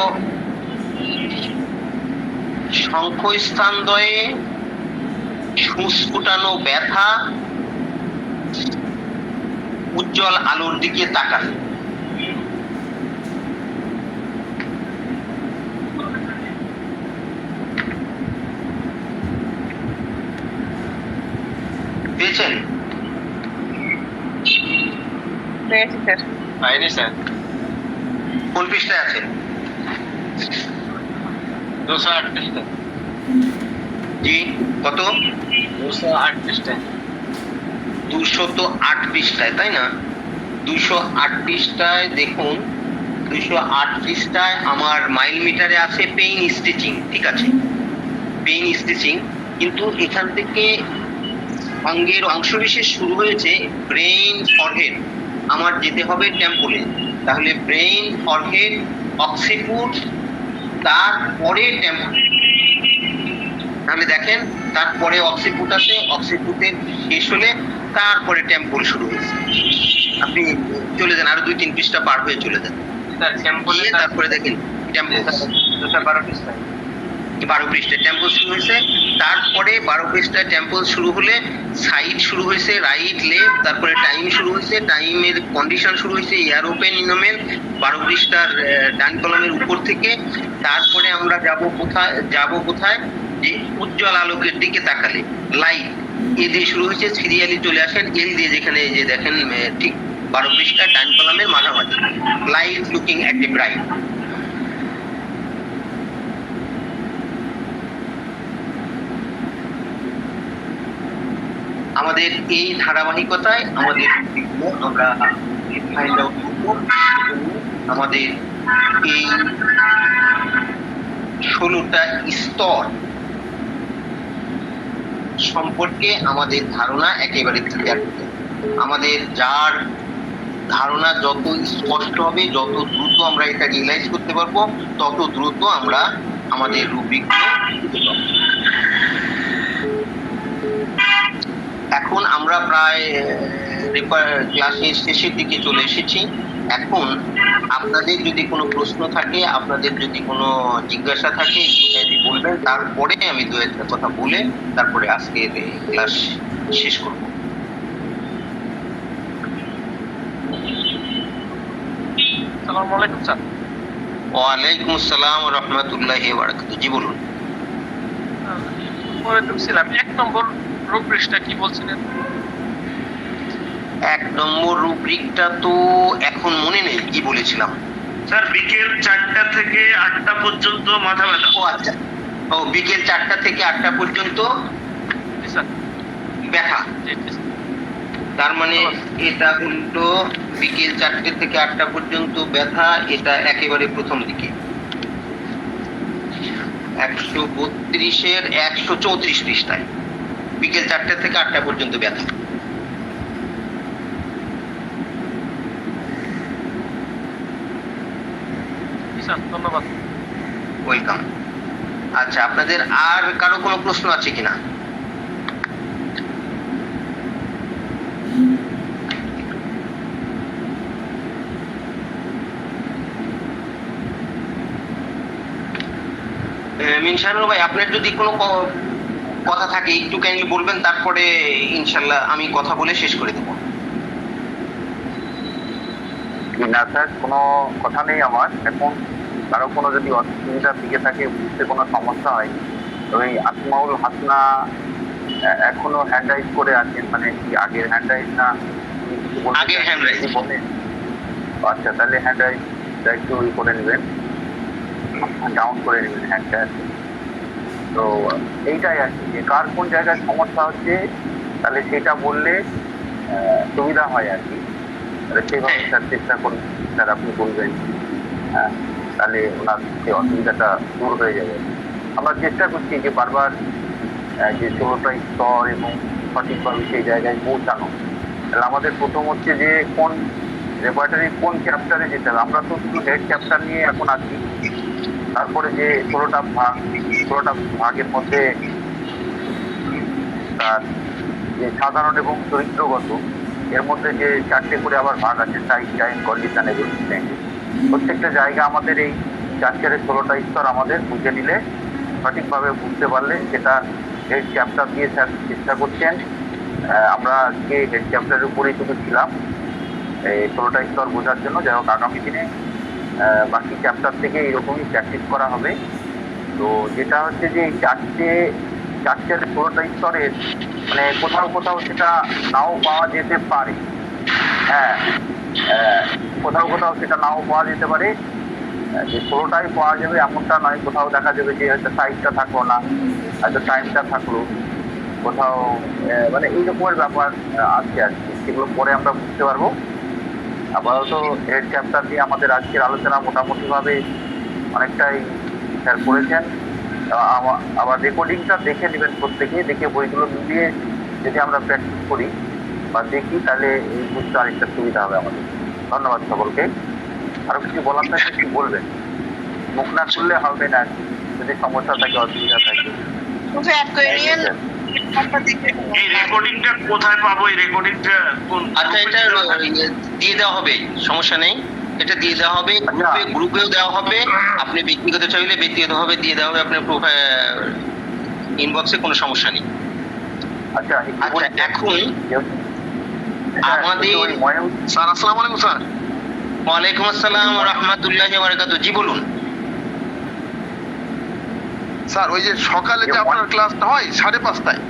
শঙ্খস্থানদ্বয়ে সুস্ফুটানো ব্যথা, উজ্জ্বল আলোর দিকে তাকান। পেয়েছেন? পেয়েছি স্যার। পাইনি স্যার। কোন পৃষ্ঠায় আছেন? 208 পৃষ্ঠা। জি, কত? 208 পৃষ্ঠা। 208 পৃষ্ঠায়, তাই না? 208 পৃষ্ঠায় দেখুন, 208 পৃষ্ঠায় আমার মাইল মিটারে আছে পেইন স্টিচিং। ঠিক আছে, পেইন স্টিচিং, কিন্তু এখান থেকে অঙ্গের অংশবিশেষ শুরু হয়েছে ব্রেইন ফরহেড, আমার যেতে হবে টেম্পলে। তাহলে ব্রেইন ফরহেড অক্সিপুট, তারপরে টেম্পল। তাহলে দেখেন তারপরে অক্সিপুট আছে, অক্সিপুটের শেষ হলে তারপরে টেম্পল শুরু হয়েছে। আপনি চলে যান, আরো 2-3 পৃষ্ঠা পার হয়ে চলে যান, স্যার টেম্পলে গিয়ে তারপরে দেখেন টেম্পল 12 পৃষ্ঠায় 12 পৃষ্ঠায় টেম্পল শুরু হয়েছে। তারপরে 12 পৃষ্ঠায় টেম্পল শুরু হলে সাইড শুরু হয়েছে, রাইট লেফট, তারপরে টাইম শুরু হয়েছে, টাইমের কন্ডিশন শুরু হয়েছে এয়ার ওপেন ইনোমেন 12 পৃষ্ঠার ডান কলমের উপর থেকে। তারপরে আমরা কোথায় যে উজ্জ্বল আলোকের দিকে তাকালে, লাইট এ দিয়ে শুরু হয়েছে, সিরিয়ালি চলে আসেন এল দিয়ে, যেখানে এই যে দেখেন ঠিক 12 পৃষ্ঠার ডান কলমের মাঝামাঝি, light looking at a bright. আমাদের এই ধারাবাহিকতায় আমাদের আমরা ফাইন্ড আউট করব। আমাদের এই 16টা স্তর সম্পর্কে আমাদের ধারণা একেবারে ক্লিয়ার। আমাদের যার ধারণা যত স্পষ্ট হবে, যত দ্রুত আমরা এটা রিয়েলাইজ করতে পারবো, তত দ্রুত আমরা আমাদের রুব্রিকগুলো দিতে পারবো। এখন আমরা প্রায় ক্লাসের শেষের দিকে চলে এসেছি। এখন আপনাদের যদি কোনো প্রশ্ন থাকে, আপনাদের যদি কোনো জিজ্ঞাসা থাকে, একটু বলবেন, তারপরে আমি 2-1টা কথা বলে তারপরে আজকের ক্লাস শেষ করব। আসসালামু আলাইকুম স্যার। ওয়ালাইকুম আসসালাম ওয়া রাহমাতুল্লাহি ওয়া বারাকাতুহু। জি বলুন। পরে ঢুকছিলাম 1 নম্বর রূপরেখটা কি বলছিলেন? 1 নম্বর রুব্রিকটা তো এখন মনে নেই কি বলেছিলাম। স্যার বিকেল 4টা থেকে 8টা পর্যন্ত মাথা ব্যথা। ও আচ্ছা, ও বিকেল 4টা থেকে 8টা পর্যন্ত জি স্যার। ব্যথা। জি জি স্যার। তার মানে এটা হলো বিকেল 4টে থেকে 8টা পর্যন্ত ব্যথা, এটা একেবারে প্রথম দিকে। 132-এর 134 পৃষ্ঠায় বিকেল 4টা থেকে 8টা পর্যন্ত ব্যথা। জি স্যার, ধন্যবাদ। ওয়েলকাম। আচ্ছা, আপনাদের আর কারো কোনো প্রশ্ন আছে কিনা? মিনশানুর ভাই, আপনার যদি কোনো কথা থাকে একটু কাইন্ডলি বলবেন, তারপরে ইনশাল্লাহ আমি কথা বলে শেষ করে দেবো। না স্যার, কোনো কথা নেই আমার এখন। কারো কোনো যদি অসুবিধার দিকে থাকে, বুঝতে কোনো সমস্যা হয়, তবে আসমাউল হাসনা এখনো হ্যান্ড রাইজ করে আছেন, মানে কি আগের হ্যান্ড রাইজ না আগের হ্যান্ড রাইজ বলে? আচ্ছা, তাহলে হ্যান্ড রাইজটা একটু করে নেবেন, ডাউন করে নেবেন হ্যান্ডটা। তো এইটাই আর কি, যে কার কোন জায়গায় সমস্যা হচ্ছে তাহলে সেটা বললে সুবিধা হয় আর কি। তাহলে সেইভাবে স্যার চেষ্টা করুন, স্যার আপনি বলবেন, হ্যাঁ, তাহলে ওনার যে অসুবিধাটা দূর হয়ে যাবে। আমরা চেষ্টা করছি যে বারবার যে 16টা স্তর এবং সঠিকভাবে সেই জায়গায় পৌঁছানো। তাহলে আমাদের প্রথম হচ্ছে যে কোন রেপার্টারি কোন চ্যাপ্টারে যেতে হবে। আমরা তো শুধু হেড চ্যাপ্টার নিয়ে এখন আছি। তারপরে যে 16টা ভাগের মধ্যে তার যে সাধারণ এবং চরিত্রগত, এর মধ্যে যে 4টে করে আবার ভাগ আছে, সাইজ, টাইম, কন্ডিশন এবং প্রত্যেকটা জায়গা আমাদের এই 16টা স্তর আমাদের বুঝে নিলে, সঠিকভাবে বুঝতে পারলে, সেটা হেড চ্যাপ্টার দিয়ে স্যার চেষ্টা করছেন। আমরা আজকে হেড চ্যাপ্টারের উপরেই শুধু ছিলাম এই 16টা স্তর বোঝার জন্য। যাই হোক, আগামী দিনে বাকি চ্যাপ্টার থেকে এরকমই প্র্যাকটিস করা হবে। তো যেটা হচ্ছে যে এই 4টে 16টা স্তরের মানে কোথাও সেটা নাও পাওয়া যেতে পারে, হ্যাঁ, কোথাও সেটা নাও পাওয়া যেতে পারে। যে 16টাই পাওয়া যাবে এমনটা নয়, কোথাও দেখা যাবে যে হয়তো সাইজটা থাকলো না, হয়তো টাইমটা থাকলো, কোথাও মানে এই রকমের ব্যাপার আছে আর কি। সেগুলো পরে আমরা বুঝতে পারবো। আপাতত হেড চ্যাপ্টার দিয়ে আমাদের আজকের আলোচনা মোটামুটিভাবে অনেকটাই স্যার করেছেন। আবার রেকর্ডিংটা দেখে নেবেন প্রত্যেকে, দেখে বইগুলো মিলিয়ে যদি আমরা প্র্যাকটিস করি বা দেখি তাহলে এই বুঝতে আরেকটা সুবিধা হবে আমাদের। ধন্যবাদ সকলকে। আরো কিছু বলার থাকে কি বলবেন? মুখ না খুললে হবে না, যদি সমস্যা থাকে অসুবিধা থাকে। গ্রুপে অ্যাড করে নিয়ে এই রেকর্ডিংটা কোথায় পাবো? এই রেকর্ডিংটা কোন আচ্ছা, এটা দিয়ে দেওয়া হবে, সমস্যা নেই, এটা দিয়ে দেওয়া হবে, গ্রুপেও দেওয়া হবে। আপনি ব্যক্তিগত চাইলে ব্যক্তিগতভাবে দিয়ে দেওয়া হবে আপনার ইনবক্সে, কোনো সমস্যা নেই। আচ্ছা এখন আমাদের স্যার আসসালামু আলাইকুম স্যার। ওয়ালাইকুম আসসালাম ওয়া রাহমাতুল্লাহি ওয়া বারাকাতুহু। জি বলুন। স্যার ওই যে সকালে যে আপনার ক্লাসটা হয় 5:30টায়,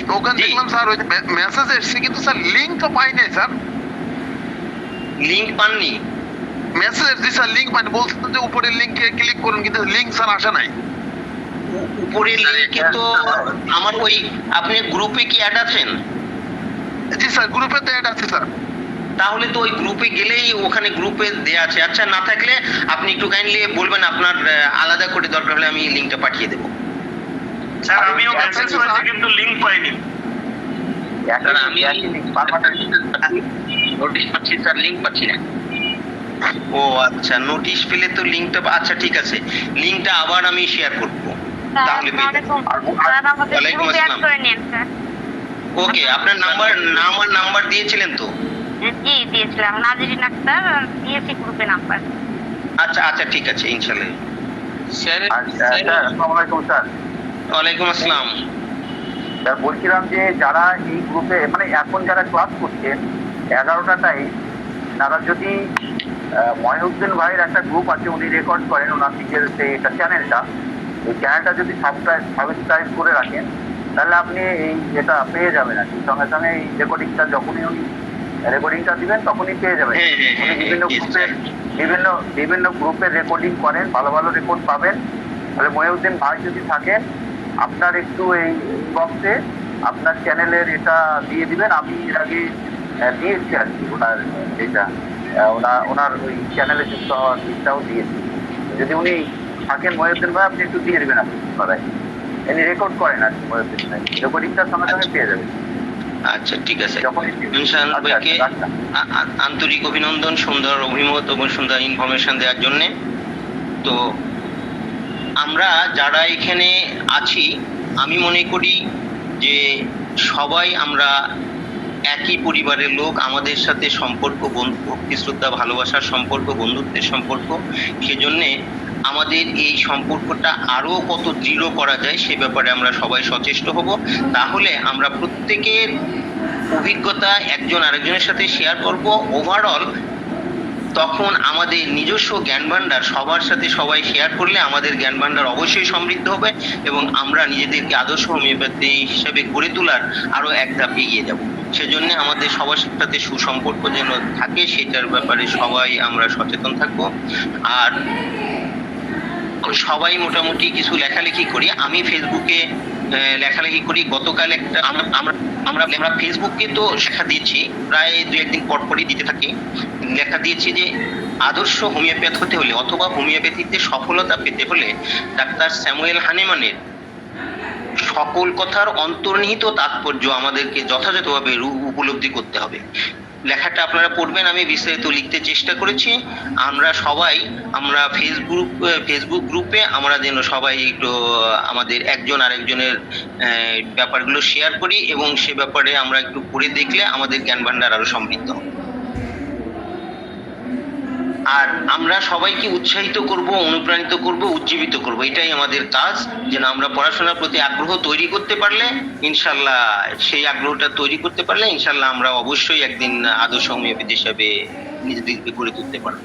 তো ওখানে জি। দেখলাম স্যার ওই মেসেজ এসেছে, কিন্তু স্যার লিঙ্ক তো পাই নাই স্যার। লিংক পাননি? মেসেজ এসেছে স্যার, লিঙ্ক পাইনি, বলছে যে উপরের লিঙ্কে ক্লিক করুন, কিন্তু লিঙ্ক স্যার আসে নাই। উপরে লিংকে তো আমার ওই, আপনি গ্রুপে কি অ্যাড আছেন? জি স্যার, গ্রুপে তো অ্যাড আছে স্যার। তাহলে তো ওই গ্রুপে গেলেই ওখানে গ্রুপে দেয়া আছে। আচ্ছা, না থাকলে আপনি একটু কাইন্ডলি বলবেন, আপনার আলাদা করে দরকার হলে আমি লিংকটা পাঠিয়ে দেবো। স্যার আমিও মেসেজ পাইছি কিন্তু লিংক পাইনি। স্যার আমি নোটিশ পাচ্ছি স্যার, লিংক পাচ্ছি না। ও আচ্ছা, নোটিশ পেলে তো লিংকটা, আচ্ছা ঠিক আছে, লিংকটা আবার আমি শেয়ার করব, তাহলে পেয়ে যাবেন। ওয়ালাইকুম আসসালাম। ওকে, আপনার নাম্বার দিয়েছিলেন তো? জি দিয়েছিলাম, নাজরিন আক্তার দিয়েছি গ্রুপে নাম্বার। আচ্ছা আচ্ছা, ঠিক আছে, ইনশাআল্লাহ। স্যার আসসালামু আলাইকুম স্যার। ওয়ালাইকুম আসসালাম। স্যার বলছিলাম যে যারা এই গ্রুপে মানে এখন যারা ক্লাস করছেন 11টায়, তারা যদি মহিউদ্দিন ভাইয়ের একটা গ্রুপ আছে, উনি রেকর্ড করেন ওনার নিজের এটা চ্যানেলটা, এই চ্যানেলটা যদি সাবস্ক্রাইব করে রাখেন, তাহলে আপনি এই যেটা পেয়ে যাবেন আর কি, সঙ্গে সঙ্গে এই রেকর্ডিংটা যখনই উনি রেকর্ডিংটা দিবেন তখনই পেয়ে যাবেন। উনি বিভিন্ন গ্রুপের রেকর্ডিং করেন, ভালো ভালো রেকর্ড পাবেন। তাহলে মহিউদ্দিন ভাই যদি থাকেন, আপনার একটু এই ইনবক্সে আপনার চ্যানেলের এটা দিয়ে দিবেন। আমি এর আগে দিয়েছি আর কি, ওনার যেটা ওনার ওই চ্যানেলে যুক্ত হওয়ার লিস্টটাও দিয়েছি। যদি উনি থাকেন মহিউদ্দিন ভাই, আপনি একটু দিয়ে দেবেন আপনি সবাই। এনি রেকর্ড করেন আর কি মহিউদ্দিন ভাই, রেকর্ডিংটার সঙ্গে সঙ্গে পেয়ে যাবেন। আচ্ছা ঠিক আছে, যখনই ইনশাআল্লাহ ভাইকে আন্তরিক অভিনন্দন, সুন্দর অভিমত এবং সুন্দর ইনফরমেশন দেওয়ার জন্য। তো আমরা যারা এখানে আছি, আমি মনে করি যে সবাই আমরা একই পরিবারের লোক। আমাদের সাথে সম্পর্ক ভক্তি শ্রদ্ধা ভালোবাসার সম্পর্ক, বন্ধুত্বের সম্পর্ক। সেজন্যে আমাদের এই সম্পর্কটা আরো কত দৃঢ় করা যায় সে ব্যাপারে আমরা সবাই সচেষ্ট হব। তাহলে আমরা প্রত্যেকের অভিজ্ঞতা একজন আরেকজনের সাথে শেয়ার করব। ওভারঅল তখন আমাদের নিজস্ব জ্ঞান ভাণ্ডার সবার সাথে সবাই শেয়ার করলে আমাদের জ্ঞান ভাণ্ডার অবশ্যই সমৃদ্ধ হবে এবং আমরা নিজেদেরকে আদর্শ হোমিওপ্যাথি হিসেবে গড়ে তোলার আরো এক ধাপ এগিয়ে যাব। সেজন্য আমাদের সবার সাথে সুসম্পর্ক যেন থাকে, সেটার ব্যাপারে সবাই আমরা সচেতন থাকবো। আর সবাই মোটামুটি কিছু লেখালেখি করি। আমি ফেসবুকে লেখালেখি করি। গতকাল একটা আমরা ফেসবুকে তো লেখা দিয়েছি, প্রায় 2-1 দিন পর পরই দিতে থাকি। লেখা দিয়েছি যে আদর্শ হোমিওপ্যাথ হতে হলে অথবা হোমিওপ্যাথিতে সফলতা পেতে হলে ডাক্তার স্যামুয়েল হানেমানের সকল কথার অন্তর্নিহিত তাৎপর্য আমাদেরকে যথাযথভাবে উপলব্ধি করতে হবে। লেখাটা আপনারা পড়বেন, আমি বিস্তারিত লিখতে চেষ্টা করেছি। আমরা ফেসবুক গ্রুপে আমরা যেন সবাই একটু আমাদের একজন আরেকজনের ব্যাপারগুলো শেয়ার করি এবং সে ব্যাপারে আমরা একটু পড়ে দেখলে আমাদের জ্ঞান ভাণ্ডার আরো সমৃদ্ধ হবে। আর আমরা সবাইকে উৎসাহিত করব, অনুপ্রাণিত করব, উজ্জীবিত করব। এটাই আমাদের কাজ, যেন আমরা পড়াশোনার প্রতি আগ্রহ তৈরি করতে পারলে ইনশাল্লাহ, সেই আগ্রহটা তৈরি করতে পারলে ইনশাল্লাহ আমরা অবশ্যই একদিন আদর্শ হোমিওপ্যাথি হিসাবে নিজেদেরকে গড়ে তুলতে পারবো।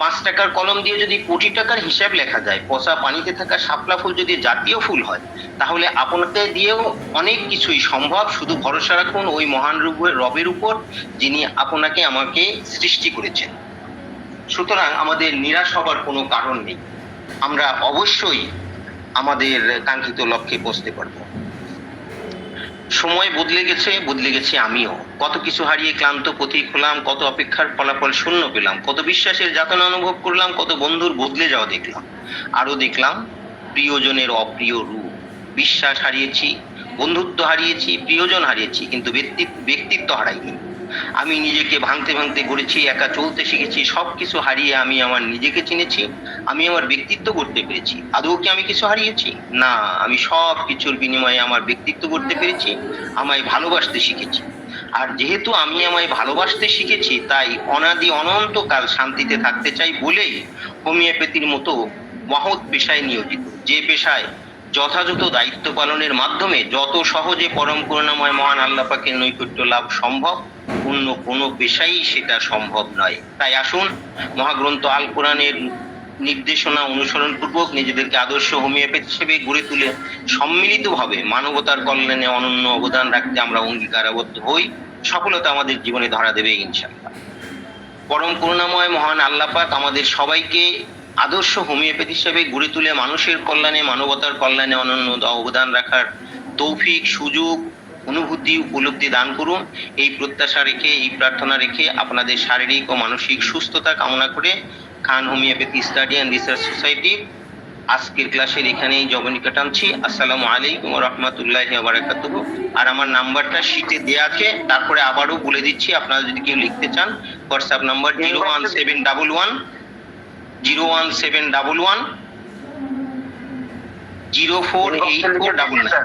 5 টাকার কলম দিয়ে যদি কোটি টাকার হিসাব লেখা যায়, পচা পানিতে থাকা শাপলা ফুল যদি জাতীয় ফুল হয়, তাহলে আপনাকে দিয়েও অনেক কিছুই সম্ভব। শুধু ভরসা রাখুন ওই মহান রবের উপর, যিনি আপনাকে আমাকে সৃষ্টি করেছেন। সুতরাং আমাদের নিরাশ হবার কোনো কারণ নেই। আমরা অবশ্যই আমাদের কাঙ্ক্ষিত লক্ষ্যে পৌঁছতে পারবো। সময় বদলে গেছে আমিও। কত কিছু হারিয়ে ক্লান্ত পথিক হলাম, কত অপেক্ষার ফলাফল শূন্য পেলাম, কত বিশ্বাসের যাতনা অনুভব করলাম, কত বন্ধুর বদলে যাওয়া দেখলাম। আরো দেখলাম প্রিয়জনের অপ্রিয় রূপ। বিশ্বাস হারিয়েছি, বন্ধুত্ব হারিয়েছি, প্রিয়জন হারিয়েছি, কিন্তু ব্যক্তিত্ব হারাইনি। আমি নিজেকে ভাঙতে ভাঙতে গড়েছি, একা চলতে শিখেছি, সবকিছু হারিয়ে আমি আমার নিজেকে চিনেছি, আমি আমার ব্যক্তিত্ব গড়তে পেরেছি। আদৌ কি আমি কিছু হারিয়েছি? না, আমি সব কিছুর বিনিময়ে আমার ব্যক্তিত্ব গড়তে পেরেছি, আমায় ভালোবাসতে শিখেছি। আর যেহেতু আমি আমায় ভালোবাসতে শিখেছি, তাই অনাদি অনন্তকাল শান্তিতে থাকতে চাই বলেই হোমিওপ্যাথির মতো মহৎ পেশায় নিয়োজিত, যে পেশায় যথাযথ দায়িত্ব পালনের মাধ্যমে যত সহজে পরম করুণাময় মহান আল্লাহ পাকের নৈকট্য লাভ সম্ভব, অন্য কোনো পেশাই সেটা সম্ভব নয়। তাই আসুন মহাগ্রন্থ আল কোরআনের নির্দেশনা অনুসরণ পূর্বক নিজেদেরকে আদর্শ হোমিওপ্যাথ হিসেবে গড়ে তুলে সম্মিলিতভাবে মানবতার কল্যাণে অনন্য অবদান রাখতে আমরা অঙ্গীকারাবদ্ধ হই। সফলতা আমাদের জীবনে ধরা দেবে ইনশাআল্লাহ। পরম করুণাময় মহান আল্লাহ পাক আমাদের সবাইকে আদর্শ হোমিওপ্যাথি হিসেবে গড়ে তুলে মানুষের কল্যাণে, মানবতার কল্যাণে অনন্য অবদান রাখার তৌফিক, সুযোগ, অনুভূতি, উপলব্ধি দান করুন। এই প্রত্যাশা রেখে, এই প্রার্থনা রেখে আপনাদের শারীরিক ও মানসিক সুস্থতা কামনা করে Khan homeopathy study and research society আজকের ক্লাসের এখানেই জবনিকা টানছি। আসসালামু আলাইকুম ওয়া রাহমাতুল্লাহি ওয়া বারাকাতুহু। আর আমার নাম্বারটা শীটে দেয়া আছে, তারপরে আবারও বলে দিচ্ছি, আপনারা যদি কেউ লিখতে চান হোয়াটসঅ্যাপ নাম্বার 01711 048499।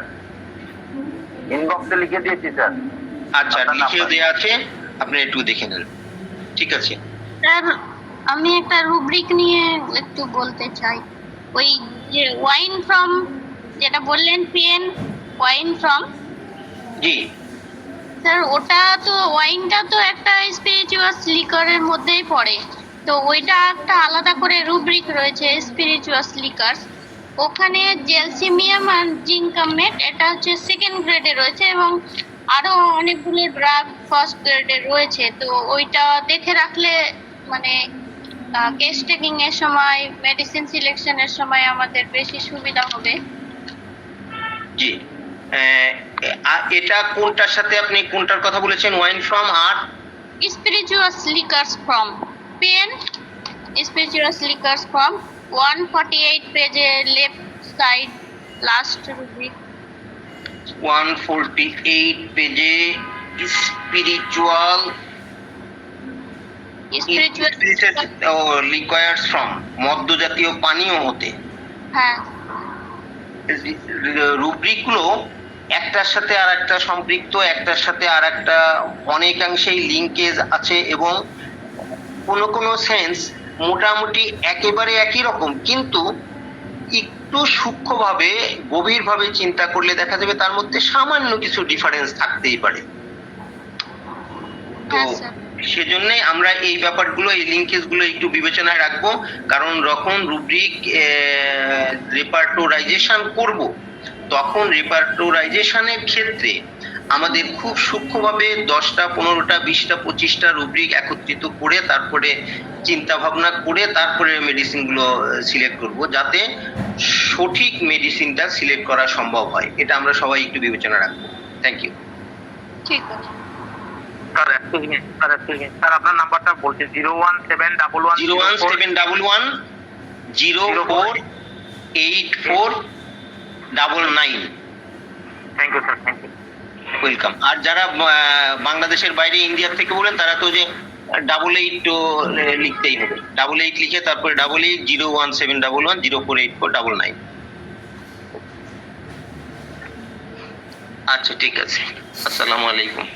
ইনবক্সে লিখে দিয়েছি স্যার। আচ্ছা, লিখেও দেয়া আছে, আপনি একটু দেখে নেন। ঠিক আছে স্যার, আমি একটা রুব্রিক নিয়ে একটু বলতে চাই। ওই যে ওয়াইন ফ্রম যেটা বললেন, পেন ওয়াইন ফ্রম, জি স্যার ওটা তো, ওয়াইনটা তো একটা স্পিরিচুয়াল লিকারের মধ্যেই পড়ে, তো ওইটা একটা আলাদা করে রুব্রিক রয়েছে স্পিরিচুয়াল লিকার। ওখানে জেলসিমিয়াম আর জিঙ্কামেট এটা হচ্ছে সেকেন্ড গ্রেডে রয়েছে, এবং আরো অনেকগুলো ড্রাগ ফার্স্ট গ্রেডে রয়েছে। তো ওইটা দেখে রাখলে মানে কেস টেকিং এর সময়, মেডিসিন সিলেকশনের সময় আমাদের বেশি সুবিধা হবে। জি এটা কোনটার সাথে, আপনি কোনটার কথা বলেছেন? ওয়াইন ফ্রম আর Spiritual liquors from pen, spiritual liquors from 148 page left side last rubric. 148 পেজে স্পিরিচুয়াল লিকয়ার্স ফ্রম, মদ্য জাতীয় পানীয় হতে। হ্যাঁ, রুব্রিকগুলো একটার সাথে আর একটা সম্পৃক্ত, একটার সাথে আর একটা অনেকাংশেই লিঙ্কেজ আছে, এবং কোনো কোনো সেন্স মোটামুটি একেবারে একই রকম, কিন্তু একটু সূক্ষ্মভাবে, গভীরভাবে চিন্তা করলে দেখা যাবে তার মধ্যে সামান্য কিছু ডিফারেন্স থাকতেই পারে। তো হ্যাঁ স্যার। সেজন্যই আমরা এই ব্যাপারগুলো, এই লিঙ্কেজগুলো একটু বিবেচনায় রাখবো, কারণ যখন রুব্রিক রেপার্টোরাইজেশন করব, তখন রেপার্টোরাইজেশনের ক্ষেত্রে আমাদের খুব সূক্ষ্মভাবে 10টা 15টা 20টা 25টা রুব্রিক একত্রিত করে, তারপরে চিন্তা ভাবনা করে, তারপরে মেডিসিনগুলো সিলেক্ট করব, যাতে সঠিক মেডিসিনটা সিলেক্ট করা সম্ভব হয়। এটা আমরা সবাই একটু বিবেচনা রাখবো। Thank you. ঠিক আছে স্যার স্যার আপনার নাম্বারটা বলছি 01711 01711 048499। Thank you sir, thank you. Welcome. আর যারা বাংলাদেশের বাইরে, ইন্ডিয়ার থেকে বলেন, তারা তো যে 88 তো লিখতেই হবে, 88 লিখে তারপরে 88 01711 048499। আচ্ছা, ঠিক আছে। আসসালামু আলাইকুম।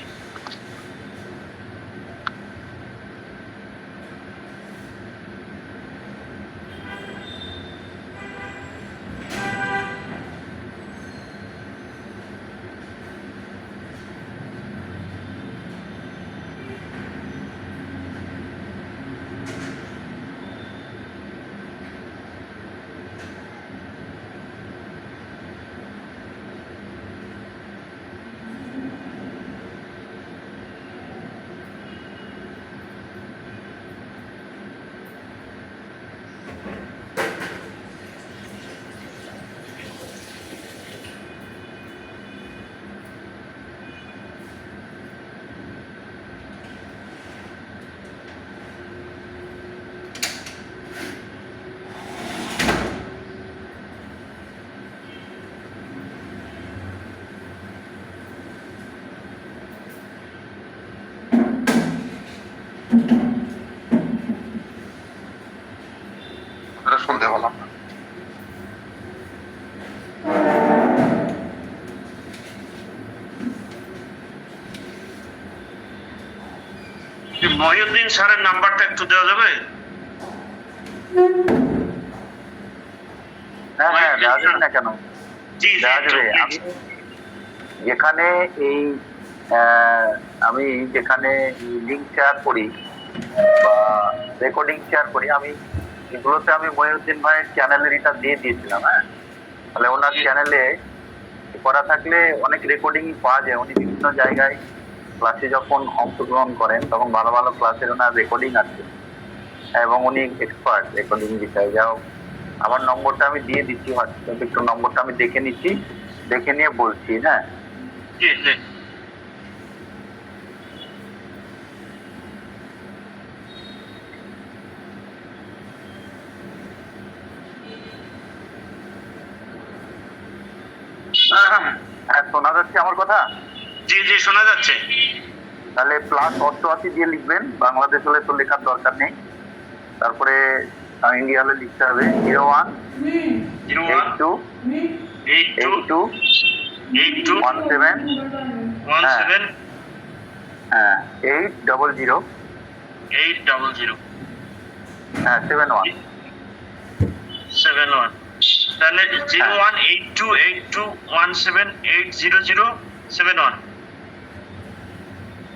মহিউদ্দিন স্যারের নাম্বারটা একটু দেওয়া যাবে? হ্যাঁ হ্যাঁ, দেওয়া যাবে না কেন, জি জি, দেওয়া একটু যাবে। please। আমি যেখানে এই আমি যেখানে লিঙ্ক শেয়ার করি বা রেকর্ডিং শেয়ার করি, আমি এগুলোতে আমি মহিউদ্দিন ভাইয়ের চ্যানেলের এটা দিয়ে দিয়েছিলাম। হ্যাঁ, তাহলে ওনার চ্যানেলে করা থাকলে অনেক রেকর্ডিং পাওয়া যায়। উনি বিভিন্ন জায়গায় ক্লাসে যখন অংশগ্রহণ করেন তখন ভালো ভালো ক্লাসের ওনার রেকর্ডিং আছে এবং উনি এক্সপার্ট রেকর্ডিং বিষয়ে। যাও, আমার নম্বরটা আমি দিয়ে দিচ্ছি হোয়াটসঅ্যাপে, একটু নম্বরটা আমি দেখে নিচ্ছি, দেখে নিয়ে বলছি। হ্যাঁ, জি জি। হ্যাঁ শোনা যাচ্ছে আমার কথা? জি জি, শোনা যাচ্ছে। তাহলে +88 দিয়ে লিখবেন, বাংলাদেশ হলে তো লেখার দরকার নেই। তারপরে ইন্ডিয়া হলে লিখতে হবে 01 82 82 17 হ্যাঁ 800 হ্যাঁ 71। তাহলে 018282178007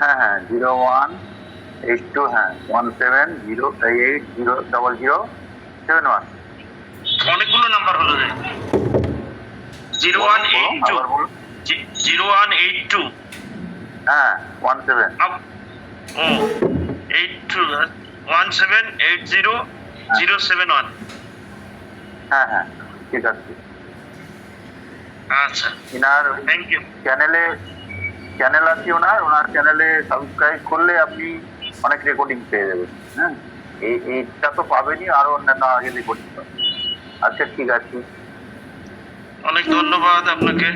হ্যাঁ হ্যাঁ 0182 হ্যাঁ 17808071। অনেকগুলো নাম্বার হলো রে। 0182 আবার বলুন। 0182 হ্যাঁ 17 ও 82178007 হ্যাঁ হ্যাঁ ঠিক আছে। আচ্ছা, ইনার থ্যাংক ইউ। চ্যানেল আছে ওনার চ্যানেলে সাবস্ক্রাইব করলে আপনি অনেক রেকর্ডিং পেয়ে যাবেন। হ্যাঁ, এইটা তো পাবেনই, আরো অন্যান্য আগে রেকর্ডিং পাবেন। আচ্ছা ঠিক আছে, অনেক ধন্যবাদ আপনাকে।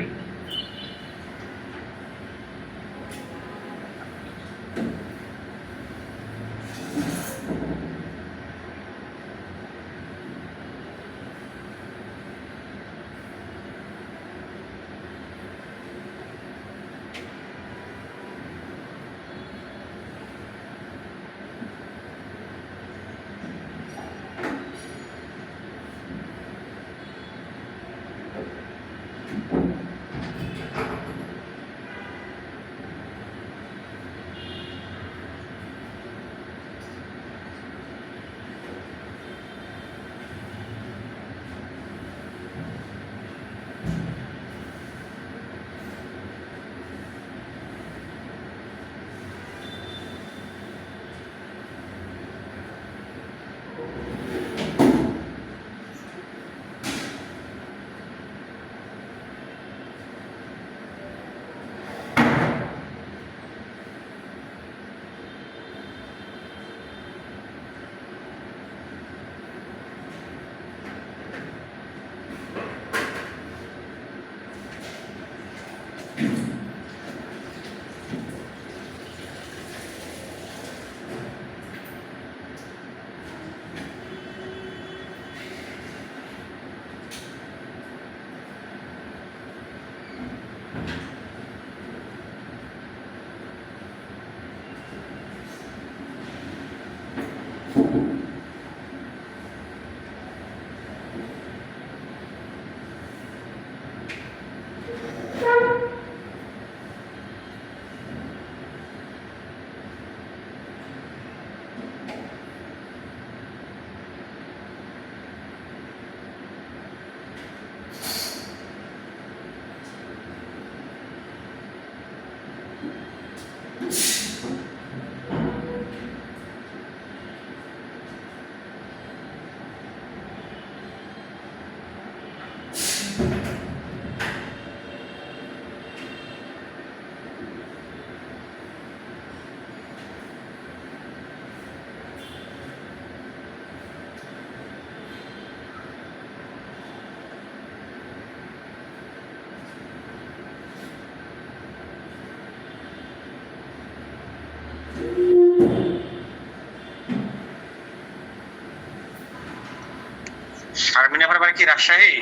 শারমিন আপনার বাড়ি কি রাজশাহী?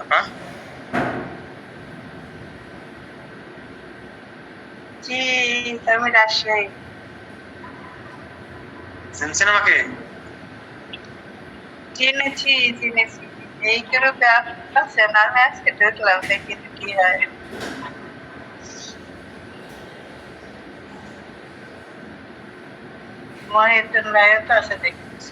আপা জি, আমি রাজশাহী। চিনছেন আমাকে? চিনেছি চিনেছি, এই গ্রুপে আছেন, আমি আজকে ঢুকলাম, দেখি তো কি হয়। মহিউদ্দিন ভাইও তো আছে দেখতেছি।